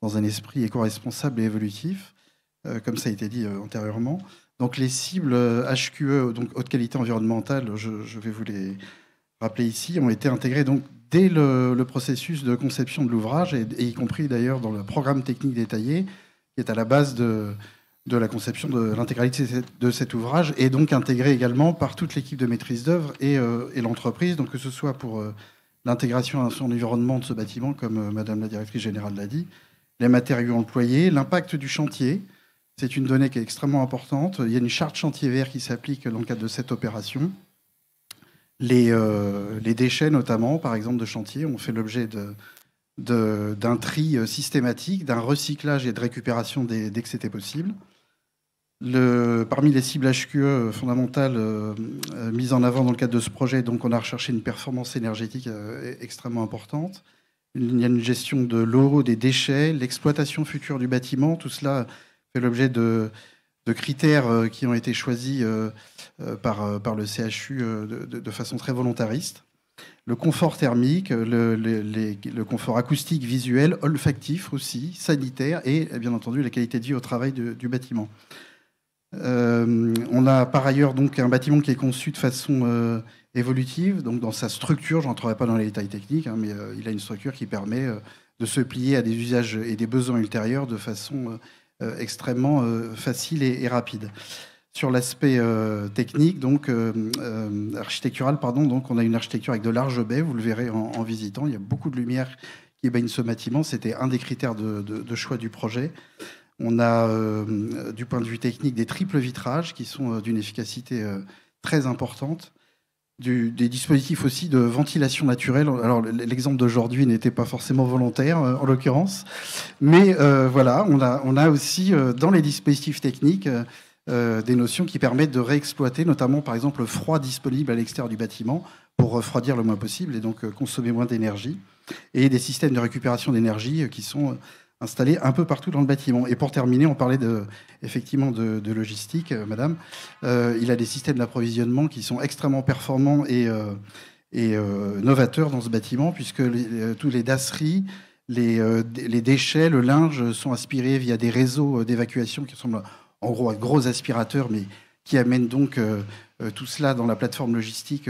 dans un esprit éco-responsable et évolutif, comme ça a été dit antérieurement. Donc les cibles HQE, donc haute qualité environnementale, je vais vous les rappeler ici, ont été intégrées donc dès le processus de conception de l'ouvrage, et y compris d'ailleurs dans le programme technique détaillé, qui est à la base de la conception de l'intégralité de cet ouvrage, et donc intégré également par toute l'équipe de maîtrise d'œuvre et l'entreprise, donc que ce soit pour l'intégration à son environnement de ce bâtiment, comme Madame la directrice générale l'a dit, les matériaux employés, l'impact du chantier. C'est une donnée qui est extrêmement importante. Il y a une charte chantier vert qui s'applique dans le cadre de cette opération. Les déchets, notamment, par exemple, de chantier, ont fait l'objet d'un tri systématique, d'un recyclage et de récupération dès que c'était possible. Parmi les cibles HQE fondamentales mises en avant dans le cadre de ce projet, donc on a recherché une performance énergétique extrêmement importante. Il y a une gestion de l'eau, des déchets, l'exploitation future du bâtiment. Tout cela fait l'objet de critères qui ont été choisis par le CHU de façon très volontariste. Le confort thermique, le confort acoustique, visuel, olfactif aussi, sanitaire et bien entendu la qualité de vie au travail du bâtiment. On a par ailleurs donc un bâtiment qui est conçu de façon évolutive, donc dans sa structure, je n'entrerai pas dans les détails techniques, mais il a une structure qui permet de se plier à des usages et des besoins ultérieurs de façon extrêmement facile et rapide. Sur l'aspect technique, donc architectural, pardon, donc on a une architecture avec de larges baies, vous le verrez en visitant, il y a beaucoup de lumière qui baigne ce bâtiment, c'était un des critères de choix du projet. On a, du point de vue technique, des triples vitrages qui sont d'une efficacité très importante. Des dispositifs aussi de ventilation naturelle. Alors, l'exemple d'aujourd'hui n'était pas forcément volontaire, en l'occurrence. Mais voilà, on a aussi, dans les dispositifs techniques, des notions qui permettent de réexploiter, notamment, par exemple, le froid disponible à l'extérieur du bâtiment pour refroidir le moins possible et donc consommer moins d'énergie. Et des systèmes de récupération d'énergie qui sont installés un peu partout dans le bâtiment. Et pour terminer, on parlait effectivement de logistique, madame. Il a des systèmes d'approvisionnement qui sont extrêmement performants et novateurs dans ce bâtiment, puisque tous les dasseries, les déchets, le linge sont aspirés via des réseaux d'évacuation qui ressemblent en gros à de gros aspirateurs, mais qui amènent donc tout cela dans la plateforme logistique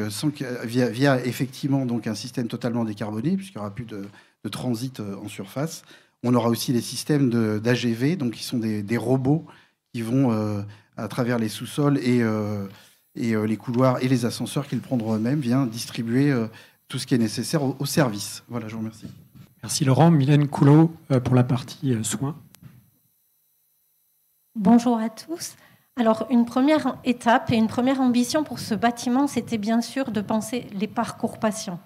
via effectivement donc un système totalement décarboné, puisqu'il n'y aura plus de transit en surface. On aura aussi des systèmes d'AGV, donc qui sont des robots qui vont à travers les sous-sols et les couloirs et les ascenseurs qu'ils prendront eux-mêmes, vient distribuer tout ce qui est nécessaire au service. Voilà, je vous remercie. Merci Laurent. Mylène Coulot pour la partie soins. Bonjour à tous. Alors, une première étape et une première ambition pour ce bâtiment, c'était bien sûr de penser les parcours patients.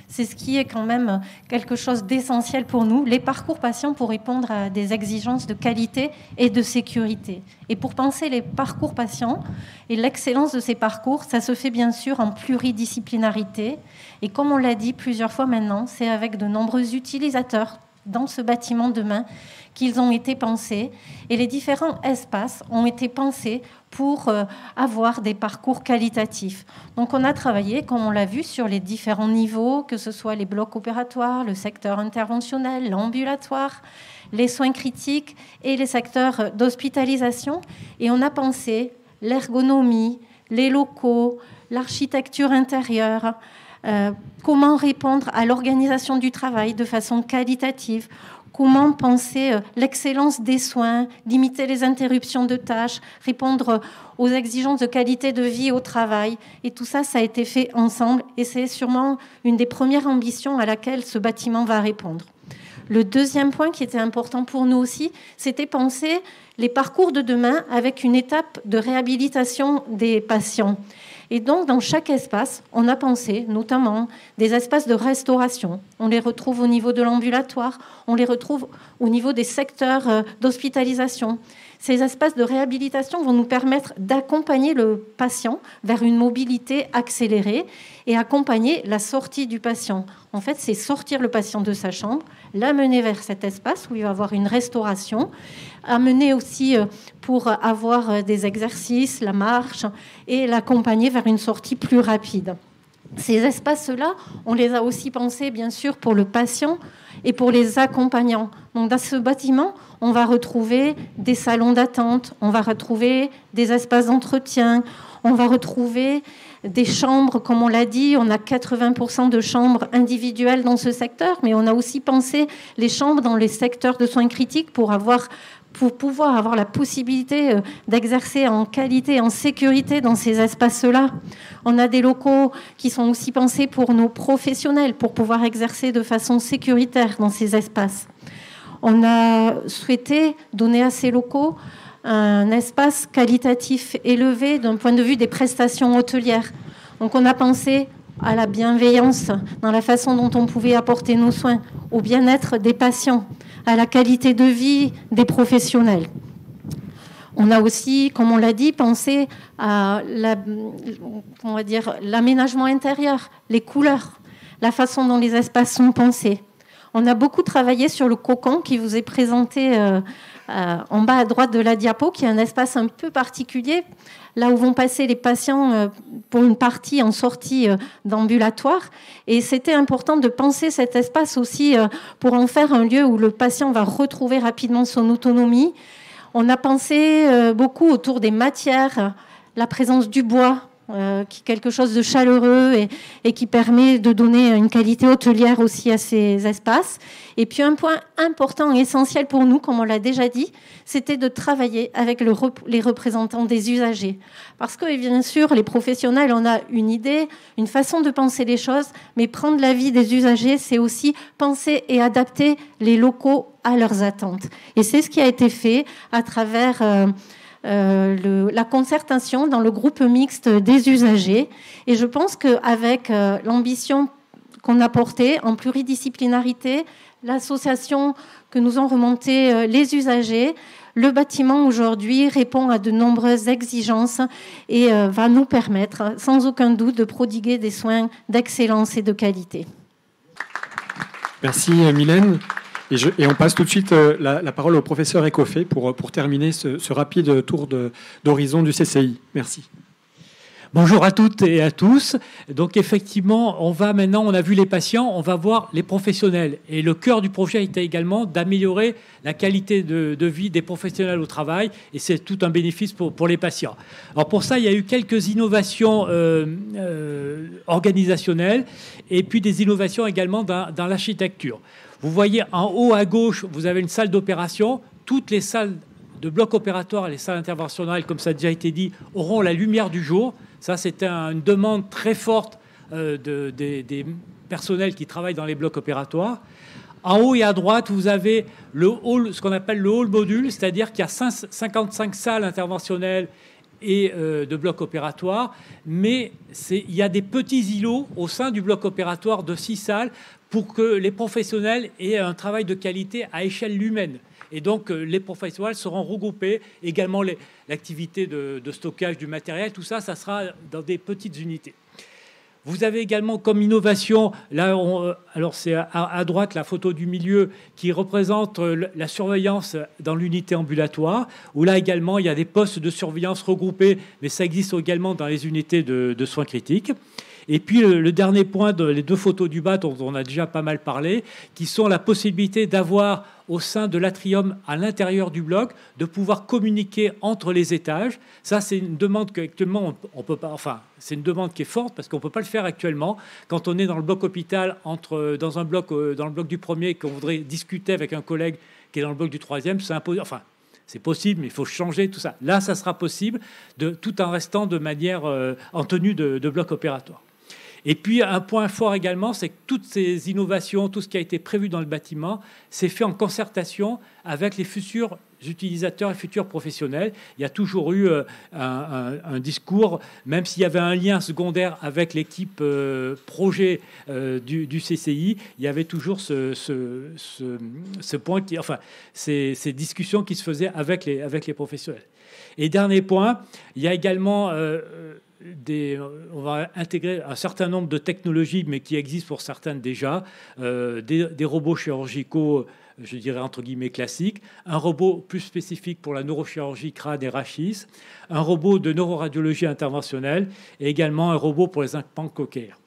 C'est ce qui est quand même quelque chose d'essentiel pour nous, les parcours patients pour répondre à des exigences de qualité et de sécurité. Et pour penser les parcours patients et l'excellence de ces parcours, ça se fait bien sûr en pluridisciplinarité. Et comme on l'a dit plusieurs fois maintenant, c'est avec de nombreux utilisateurs dans ce bâtiment demain qu'ils ont été pensés. Et les différents espaces ont été pensés pour avoir des parcours qualitatifs. Donc on a travaillé, comme on l'a vu, sur les différents niveaux, que ce soit les blocs opératoires, le secteur interventionnel, l'ambulatoire, les soins critiques et les secteurs d'hospitalisation. Et on a pensé l'ergonomie, les locaux, l'architecture intérieure, comment répondre à l'organisation du travail de façon qualitative, comment penser l'excellence des soins, limiter les interruptions de tâches, répondre aux exigences de qualité de vie au travail. Et tout ça, ça a été fait ensemble et c'est sûrement une des premières ambitions à laquelle ce bâtiment va répondre. Le deuxième point qui était important pour nous aussi, c'était penser les parcours de demain avec une étape de réhabilitation des patients. Et donc, dans chaque espace, on a pensé notamment des espaces de restauration. On les retrouve au niveau de l'ambulatoire, on les retrouve au niveau des secteurs d'hospitalisation. Ces espaces de réhabilitation vont nous permettre d'accompagner le patient vers une mobilité accélérée et accompagner la sortie du patient. En fait, c'est sortir le patient de sa chambre, l'amener vers cet espace où il va avoir une restauration, amener aussi pour avoir des exercices, la marche, et l'accompagner vers une sortie plus rapide. Ces espaces-là, on les a aussi pensés, bien sûr, pour le patient et pour les accompagnants. Donc, dans ce bâtiment, on va retrouver des salons d'attente, on va retrouver des espaces d'entretien, on va retrouver des chambres, comme on l'a dit, on a 80% de chambres individuelles dans ce secteur, mais on a aussi pensé les chambres dans les secteurs de soins critiques pour pouvoir avoir la possibilité d'exercer en qualité, en sécurité dans ces espaces-là. On a des locaux qui sont aussi pensés pour nos professionnels, pour pouvoir exercer de façon sécuritaire dans ces espaces. On a souhaité donner à ces locaux un espace qualitatif élevé d'un point de vue des prestations hôtelières. Donc on a pensé à la bienveillance dans la façon dont on pouvait apporter nos soins, au bien-être des patients, à la qualité de vie des professionnels. On a aussi, comme on l'a dit, pensé à l'aménagement intérieur, les couleurs, la façon dont les espaces sont pensés. On a beaucoup travaillé sur le cocon qui vous est présenté en bas à droite de la diapo, qui est un espace un peu particulier, là où vont passer les patients pour une partie en sortie d'ambulatoire. Et c'était important de penser cet espace aussi pour en faire un lieu où le patient va retrouver rapidement son autonomie. On a pensé beaucoup autour des matières, la présence du bois, qui est quelque chose de chaleureux et qui permet de donner une qualité hôtelière aussi à ces espaces. Et puis un point important et essentiel pour nous, comme on l'a déjà dit, c'était de travailler avec les représentants des usagers. Parce que bien sûr, les professionnels, on a une idée, une façon de penser les choses, mais prendre l'avis des usagers, c'est aussi penser et adapter les locaux à leurs attentes. Et c'est ce qui a été fait à travers la concertation dans le groupe mixte des usagers. Et je pense qu'avec l'ambition qu'on a portée en pluridisciplinarité, l'association que nous ont remonté les usagers, le bâtiment aujourd'hui répond à de nombreuses exigences et va nous permettre sans aucun doute de prodiguer des soins d'excellence et de qualité. Merci Mylène. Et on passe tout de suite la parole au professeur Écoffé pour terminer ce rapide tour d'horizon du CCI. Merci. Bonjour à toutes et à tous. Donc effectivement, on a vu les patients, on va voir les professionnels. Et le cœur du projet était également d'améliorer la qualité de vie des professionnels au travail. Et c'est tout un bénéfice pour les patients. Alors pour ça, il y a eu quelques innovations organisationnelles et puis des innovations également dans l'architecture. Vous voyez en haut à gauche, vous avez une salle d'opération. Toutes les salles de bloc opératoire et les salles interventionnelles, comme ça a déjà été dit, auront la lumière du jour. Ça, c'était une demande très forte des personnels qui travaillent dans les blocs opératoires. En haut et à droite, vous avez le hall, ce qu'on appelle le hall module, c'est-à-dire qu'il y a 55 salles interventionnelles et de blocs opératoires, mais il y a des petits îlots au sein du bloc opératoire de 6 salles pour que les professionnels aient un travail de qualité à échelle humaine. Et donc, les professionnels seront regroupés. Également, l'activité de stockage du matériel, tout ça, ça sera dans des petites unités. Vous avez également comme innovation, là, alors c'est à droite la photo du milieu qui représente la surveillance dans l'unité ambulatoire, où là également, il y a des postes de surveillance regroupés, mais ça existe également dans les unités de soins critiques. Et puis le dernier point, les 2 photos du bas dont on a déjà pas mal parlé, qui sont la possibilité d'avoir au sein de l'atrium, à l'intérieur du bloc, de pouvoir communiquer entre les étages. Ça, c'est une demande qu'actuellement, on peut pas. Enfin, c'est une demande qui est forte parce qu'on peut pas le faire actuellement. Quand on est dans le bloc hôpital, dans le bloc du premier, qu'on voudrait discuter avec un collègue qui est dans le bloc du troisième, c'est impossible. Enfin, c'est possible, mais il faut changer tout ça. Là, ça sera possible, tout en restant de manière en tenue de bloc opératoire. Et puis, un point fort également, c'est que toutes ces innovations, tout ce qui a été prévu dans le bâtiment, c'est fait en concertation avec les futurs utilisateurs et futurs professionnels. Il y a toujours eu un discours, même s'il y avait un lien secondaire avec l'équipe projet du CCI, il y avait toujours ce point, ces discussions qui se faisaient avec les professionnels. Et dernier point, il y a également... on va intégrer un certain nombre de technologies, mais qui existent pour certaines déjà, des robots chirurgicaux, je dirais entre guillemets classiques, un robot plus spécifique pour la neurochirurgie crâne et rachis, un robot de neuroradiologie interventionnelle et également un robot pour les implants cochléaires.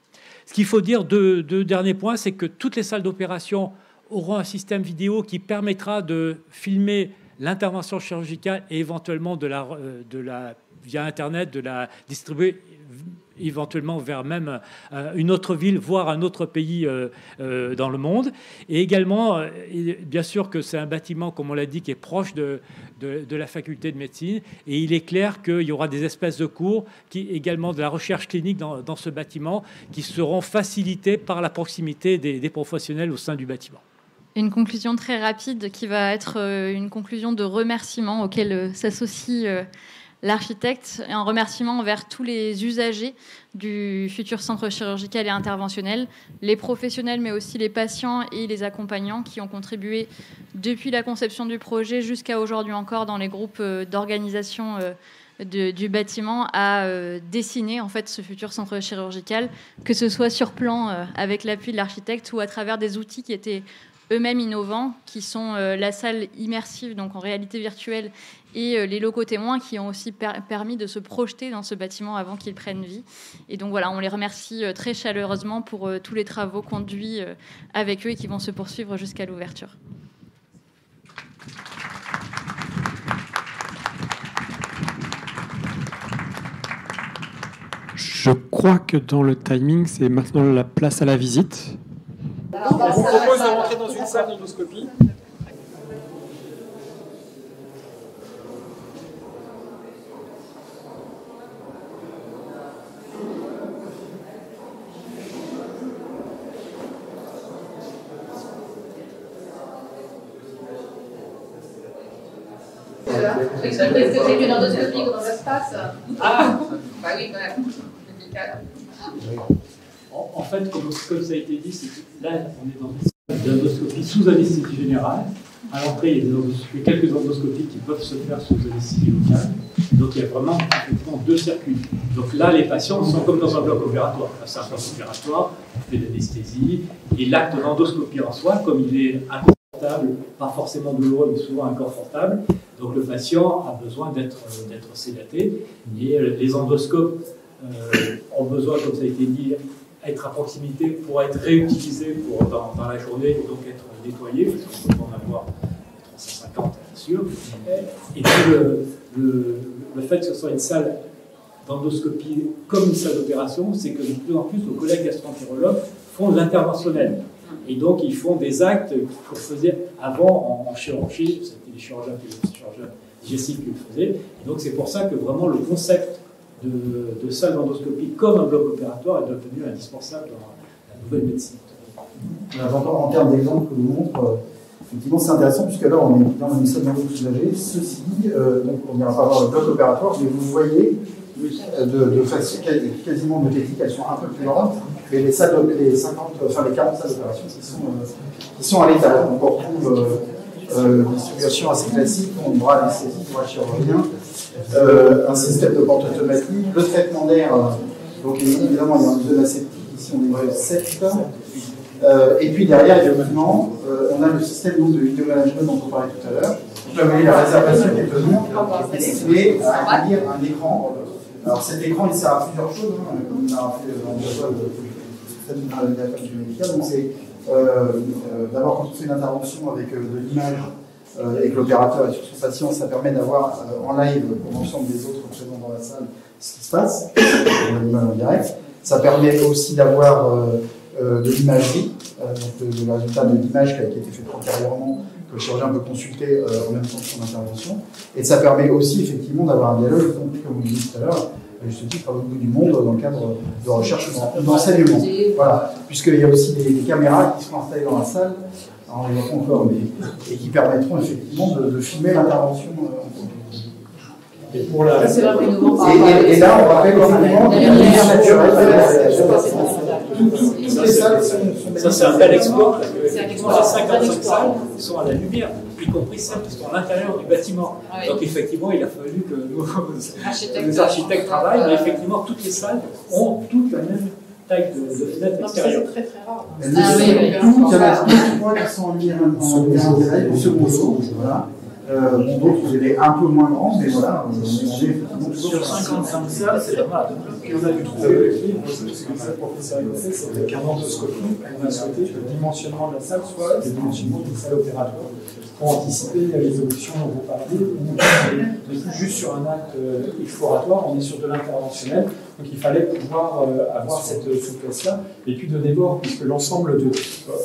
Ce qu'il faut dire, deux derniers points, c'est que toutes les salles d'opération auront un système vidéo qui permettra de filmer l'intervention chirurgicale et éventuellement via Internet, de la distribuer éventuellement vers même une autre ville, voire un autre pays dans le monde. Et également, bien sûr que c'est un bâtiment, comme on l'a dit, qui est proche de la faculté de médecine. Et il est clair qu'il y aura des espèces de cours, également de la recherche clinique dans ce bâtiment, qui seront facilités par la proximité des professionnels au sein du bâtiment. Une conclusion très rapide qui va être une conclusion de remerciement auquel s'associe l'architecte, et un remerciement envers tous les usagers du futur centre chirurgical et interventionnel, les professionnels, mais aussi les patients et les accompagnants qui ont contribué depuis la conception du projet jusqu'à aujourd'hui encore dans les groupes d'organisation du bâtiment à dessiner en fait ce futur centre chirurgical, que ce soit sur plan avec l'appui de l'architecte ou à travers des outils qui étaient eux-mêmes innovants, qui sont la salle immersive, donc en réalité virtuelle, et les locaux témoins qui ont aussi permis de se projeter dans ce bâtiment avant qu'il prenne vie. Et donc voilà, on les remercie très chaleureusement pour tous les travaux conduits avec eux et qui vont se poursuivre jusqu'à l'ouverture. Je crois que dans le timing, c'est maintenant la place à la visite. On vous propose de rentrer dans une salle d'endoscopie. Est-ce que c'est une endoscopie, comment ça se passe? Ah bah oui, quand même. En fait, comme ça a été dit, c'est que là, on est dans une salle d'endoscopie sous anesthésie générale. À l'entrée, il y a quelques endoscopies qui peuvent se faire sous anesthésie locale. Donc, il y a vraiment effectivement 2 circuits. Donc là, les patients sont comme dans un bloc opératoire. C'est un bloc opératoire, on fait de l'anesthésie. Et l'acte d'endoscopie en soi, comme il est inconfortable, pas forcément douloureux, mais souvent inconfortable, donc le patient a besoin d'être sédaté. Et les endoscopes ont besoin, comme ça a été dit, être à proximité pour être réutilisés dans la journée et donc être nettoyés, parce qu'on peut en avoir 350 bien sûr. Et puis le fait que ce soit une salle d'endoscopie comme une salle d'opération, c'est que de plus en plus nos collègues gastro-entérologues font de l'interventionnel. Et donc ils font des actes qu'on faisait avant en chirurgie, c'était les chirurgiens digestifs qui le faisaient. Et donc c'est pour ça que vraiment le concept de salle d'endoscopie comme un bloc opératoire est devenu indispensable dans la nouvelle médecine. En termes d'exemple que vous montre, effectivement c'est intéressant puisque là on est dans une salle d'endoscopie. Ceci dit, donc on n'ira pas voir le bloc opératoire, mais vous voyez de façon quasiment hypothétique, elles sont un peu plus grandes, mais les 40 salles d'opération qui sont à l'état. Donc on retrouve une distribution assez classique, on bras anesthésique, bras chirurgien, un système de porte automatique, le traitement d'air, donc évidemment il y a une zone aseptique, ici on est 7, et puis derrière effectivement on a le système de vidéo management dont on parlait tout à l'heure. Donc là vous voyez la réservation qui est tenue, et à lire un écran Alors cet écran, il sert à plusieurs choses, hein, comme on a fait dans le diagramme du médical. Donc c'est d'abord quand on fait une intervention avec de l'image et que l'opérateur est sur son patient, ça permet d'avoir en live pour l'ensemble des autres présents dans la salle ce qui se passe, l'image en direct. Ça permet aussi d'avoir de l'imagerie, le résultat de l'image qui a été fait antérieurement, que le chirurgien peut consulter en même temps que son intervention. Et ça permet aussi effectivement d'avoir un dialogue, y compris, comme vous le disiez tout à l'heure, à juste titre, à l'autre bout du monde, dans le cadre de recherche ou d'enseignement. Voilà. Puisqu'il y a aussi des caméras qui seront installées dans la salle, alors on les voit encore, mais, et qui permettront effectivement de filmer l'intervention. Et pour la... Et là, on rappelle effectivement de lumière naturelle. Toutes les salles sont... Ça, c'est un bel exploit, parce que effectivement, les 55 salles sont à la lumière, y compris celles qui sont à l'intérieur du bâtiment. Oui. Donc, effectivement, il a fallu que nos architectes travaillent, mais effectivement, toutes les salles ont toutes la même taille de fenêtre extérieure. C'est très très rare. Il y en a trois qui sont en lumière en second saut, voilà. D'autres, vous avez un peu moins grand, mais voilà, on est effectivement sur 55 salles, c'est pas mal. On a dû trouver l'équilibre, ce que disait le professeur Écossais, c'est qu'en endoscopie, on a souhaité que le dimensionnement de la salle soit le dimensionnement d'une salle opératoire pour anticiper les évolutions dont vous parlez. On n'est plus juste sur un acte exploratoire, on est sur de l'interventionnel. Donc il fallait pouvoir avoir cette souplesse-là et puis de débord, puisque l'ensemble de.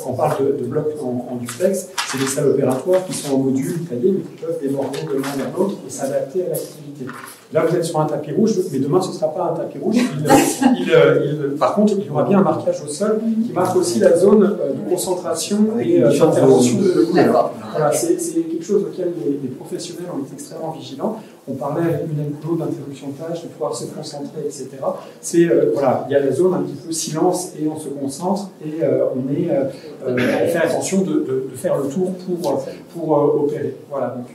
On parle de blocs en duplex, c'est des salles opératoires qui sont en module taillés, mais qui peuvent déborder de l'un vers l'autre et s'adapter à l'activité. Là, vous êtes sur un tapis rouge, mais demain, ce ne sera pas un tapis rouge. Par contre, il y aura bien un marquage au sol qui marque aussi la zone de concentration et d'intervention de couleur. Voilà, c'est quelque chose auquel les professionnels ont été extrêmement vigilants. On parlait avec une clos d'interruption de tâche, de pouvoir se concentrer, etc. Voilà, il y a la zone un petit peu silence et on se concentre et on fait attention de faire le tour pour opérer. Voilà, donc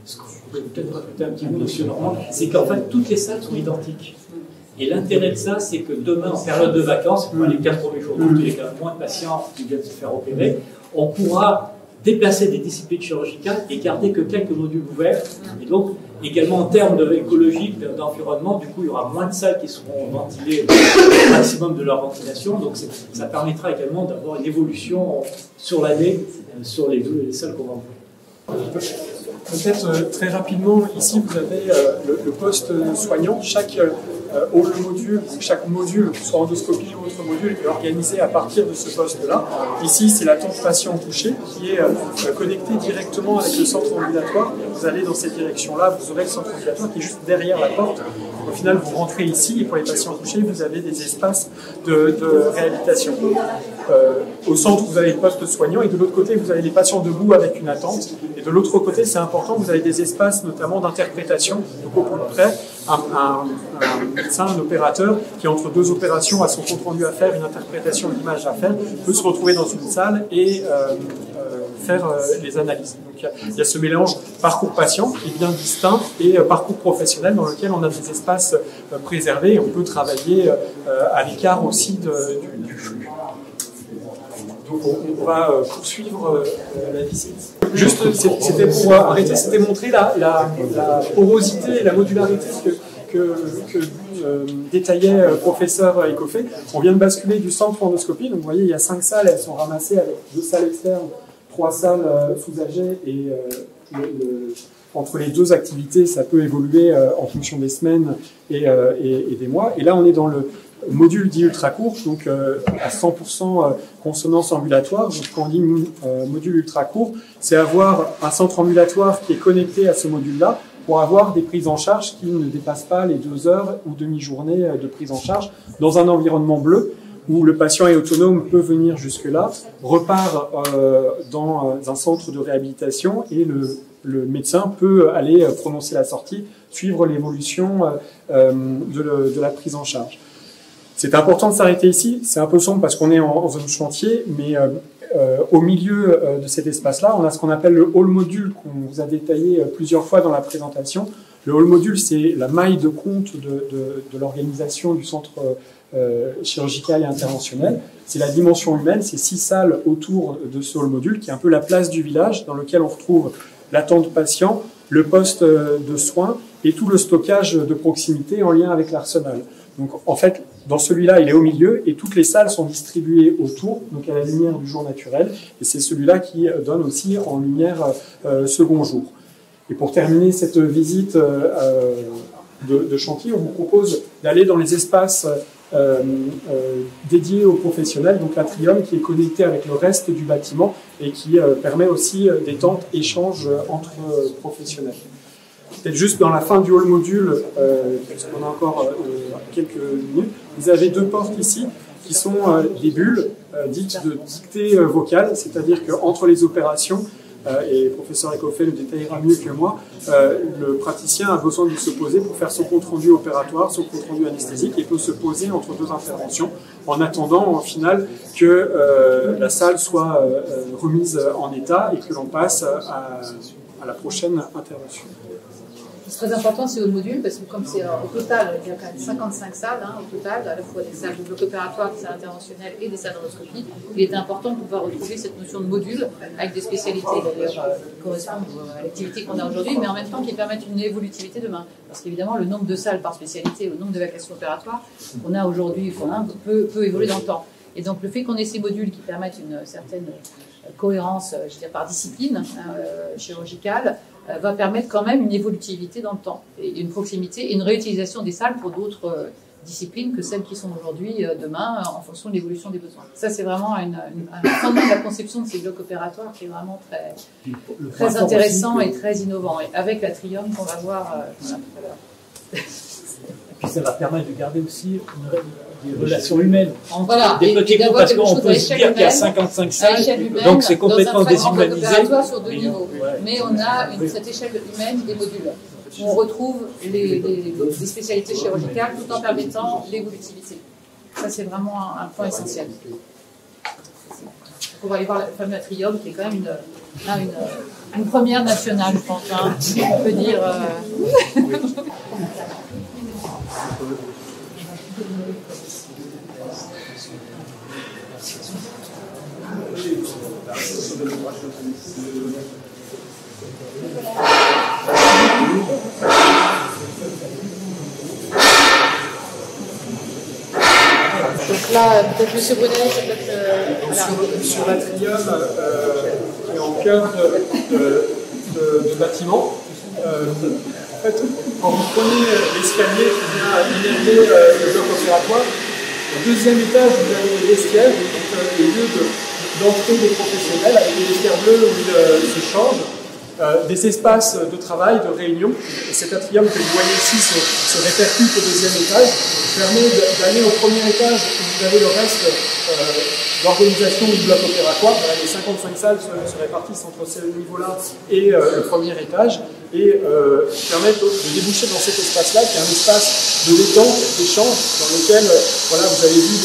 ce que je peux peut-être rajouter un petit mot, monsieur Normand, c'est qu'en fait toutes les salles sont identiques. Et l'intérêt de ça, c'est que demain, en période de vacances, les 4 premiers jours d'août, il y a moins de patients qui viennent se faire opérer, on pourra déplacer des disciplines chirurgicales et garder que quelques modules ouverts. Et donc, également en termes écologiques, d'environnement, du coup, il y aura moins de salles qui seront ventilées au maximum de leur ventilation. Donc, ça permettra également d'avoir une évolution sur l'année sur les salles qu'on va ouvrir. Peut-être très rapidement, ici, vous avez le poste soignant. Chaque module, que ce soit endoscopie ou autre module, est organisé à partir de ce poste-là. Ici, c'est la tente patient touché qui est connectée directement avec le centre ambulatoire. Vous allez dans cette direction-là, vous aurez le centre ambulatoire qui est juste derrière la porte. Au final, vous rentrez ici et pour les patients touchés, vous avez des espaces de réhabilitation. Au centre, vous avez le poste soignant et de l'autre côté, vous avez les patients debout avec une attente. Et de l'autre côté, c'est important, vous avez des espaces notamment d'interprétation. Donc au plus près, un médecin, un opérateur qui entre deux opérations a son compte rendu à faire, une interprétation de l'image à faire, peut se retrouver dans une salle et faire les analyses. Donc il y a ce mélange parcours patient qui est bien distinct et parcours professionnel dans lequel on a des espaces préservés et on peut travailler à l'écart aussi du flux. Donc on va poursuivre la visite. Juste, c'était pour arrêter, c'était montrer la porosité et la modularité que détaillait professeur Écoffé. On vient de basculer du centre endoscopie, donc vous voyez, il y a 5 salles, elles sont ramassées avec 2 salles externes, 3 salles sous-âgées et entre les 2 activités, ça peut évoluer en fonction des semaines et des mois. Et là, on est dans le module dit ultra court, donc à 100% consonance ambulatoire. Donc quand on dit module ultra court, c'est avoir un centre ambulatoire qui est connecté à ce module-là pour avoir des prises en charge qui ne dépassent pas les 2 heures ou demi-journée de prise en charge dans un environnement bleu où le patient est autonome, peut venir jusque-là, repart dans un centre de réhabilitation et le médecin peut aller prononcer la sortie, suivre l'évolution de la prise en charge. C'est important de s'arrêter ici, c'est un peu sombre parce qu'on est en zone chantier, mais au milieu de cet espace-là, on a ce qu'on appelle le hall module qu'on vous a détaillé plusieurs fois dans la présentation. Le hall module, c'est la maille de compte de l'organisation du centre chirurgical et interventionnel. C'est la dimension humaine, c'est 6 salles autour de ce hall module, qui est un peu la place du village, dans lequel on retrouve la tente patient, le poste de soins et tout le stockage de proximité en lien avec l'arsenal. Donc en fait, dans celui-là, il est au milieu et toutes les salles sont distribuées autour, donc à la lumière du jour naturel, et c'est celui-là qui donne aussi en lumière second jour. Et pour terminer cette visite de chantier, on vous propose d'aller dans les espaces dédié aux professionnels, donc l'atrium qui est connecté avec le reste du bâtiment et qui permet aussi des temps d'échange entre professionnels. Peut-être juste dans la fin du hall module, puisqu'on a encore quelques minutes, vous avez deux portes ici qui sont des bulles dites de dictée vocale, c'est-à-dire qu'entre les opérations, et le professeur Ecofé le détaillera mieux que moi, le praticien a besoin de se poser pour faire son compte-rendu opératoire, son compte-rendu anesthésique, et peut se poser entre deux interventions en attendant au final que la salle soit remise en état et que l'on passe à la prochaine intervention. Ce qui est très important, c'est au module, parce que comme c'est au total, il y a quand même 55 salles au total, à la fois des salles de bloc opératoire, des salles interventionnelles et des salles d'endoscopie. Il est important de pouvoir retrouver cette notion de module avec des spécialités d'ailleurs qui correspondent à l'activité qu'on a aujourd'hui, mais en même temps qui permettent une évolutivité demain. Parce qu'évidemment, le nombre de salles par spécialité, le nombre de vacations opératoires qu'on a aujourd'hui peut évoluer dans le temps. Et donc le fait qu'on ait ces modules qui permettent une certaine cohérence, je dirais, par discipline chirurgicale, va permettre quand même une évolutivité dans le temps, et une proximité et une réutilisation des salles pour d'autres disciplines que celles qui sont aujourd'hui, demain, en fonction de l'évolution des besoins. Ça, c'est vraiment un fondement de la conception de ces blocs opératoires qui est vraiment très intéressant et très innovant, et avec l'atrium qu'on va voir tout à l'heure. Et puis ça va permettre de garder aussi des relations humaines entre des petits groupes, parce qu'on peut se dire qu'il y a 55 salles, donc c'est complètement déshumanisé. Sur deux niveaux. Mais on a cette échelle humaine des modules. On retrouve les spécialités chirurgicales tout en permettant l'évolutivité. Ça, c'est vraiment un point essentiel. On va aller voir le fameux atrium, qui est quand même une première nationale, je pense. On peut dire. Donc là, peut-être M. Bonnet, sur l'atrium, qui est en cœur de bâtiment, en fait, quand vous prenez l'escalier qui vient innerver le bloc opératoire, au deuxième étage, vous avez les vestiaires, donc les lieux d'entrée des professionnels, avec des vestiaires bleus où ils se changent, des espaces de travail, de réunion. Et cet atrium que vous voyez ici se répercute au deuxième étage, permet d'aller au premier étage où vous avez le reste d'organisation du bloc opératoire. Voilà, les 55 salles se répartissent entre ce niveau-là et le premier étage, et permettent de déboucher dans cet espace-là, qui est un espace de détente, d'échange, dans lequel vous avez vu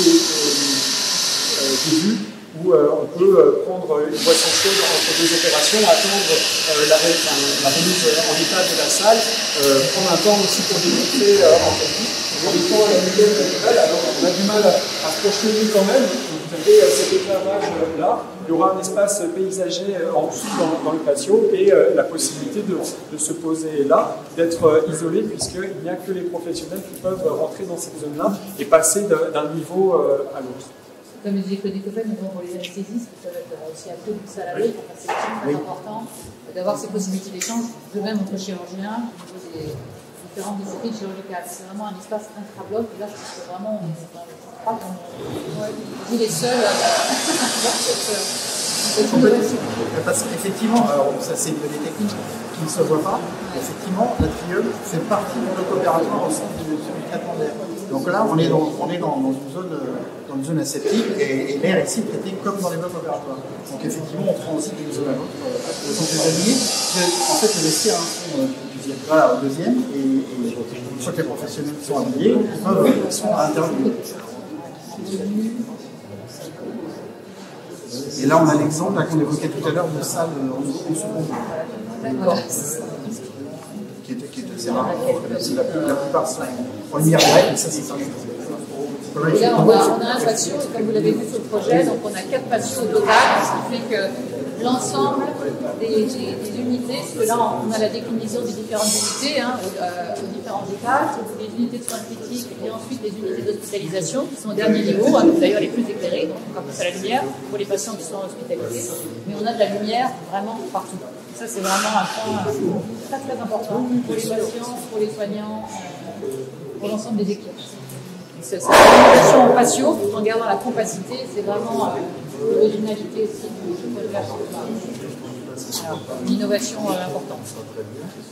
des vues où on peut prendre une boisson chaude entre deux opérations, attendre la remise en état de la salle, prendre un temps aussi pour démontrer en technique. En étant à la lumière naturelle, alors on a du mal à se projeter quand même. Vous avez cet éclairage-là. Il y aura un espace paysager en dessous dans le patio, et la possibilité de se poser là, d'être isolé, puisqu'il n'y a que les professionnels qui peuvent rentrer dans cette zone-là et passer d'un niveau à l'autre. Comme le disait Claude Ecofé, nous avons pour les anesthésistes, qui peuvent être aussi à peu d'une salle à l'autre, c'est très important d'avoir ces possibilités d'échange, de même entre chirurgiens, au niveau des différentes disciplines chirurgicales. C'est vraiment un espace intra-bloc, et là, je pense que vraiment, je crois qu'on est les seuls à avoir parce qu'effectivement, ça c'est des techniques qui ne se voient pas, effectivement, l'atrium fait partie du bloc opératoire au centre du traitement d'air. Donc là, on est dans une zone aseptique, et l'air ici est traité comme dans les blocs opératoires. Donc effectivement, on transite d'une zone à l'autre. Donc les habillés, en fait, le vestiaire au deuxième, et une fois que les professionnels sont habillés, ils sont à l'intérieur du bloc. Et là, on a l'exemple qu'on évoquait tout à l'heure de salle en second. Qui est assez rare. La plupart sont en lumière directe, mais ça, c'est ça. Et là, on a un patio, et comme vous l'avez vu sur le projet, donc on a 4 patios au total, ce qui fait que l'ensemble des unités, parce que là on a la déclinaison des différentes unités, aux différents étages, les unités de soins critiques et ensuite les unités d'hospitalisation qui sont au dernier niveau, d'ailleurs les plus éclairées, donc on passe à la lumière pour les patients qui sont hospitalisés, mais on a de la lumière vraiment partout. Ça c'est vraiment un point très très important pour les patients, pour les soignants, pour l'ensemble des équipes. Cette communication en patio, tout en gardant la compacité, c'est vraiment l'originalité aussi du projet. Une innovation importante.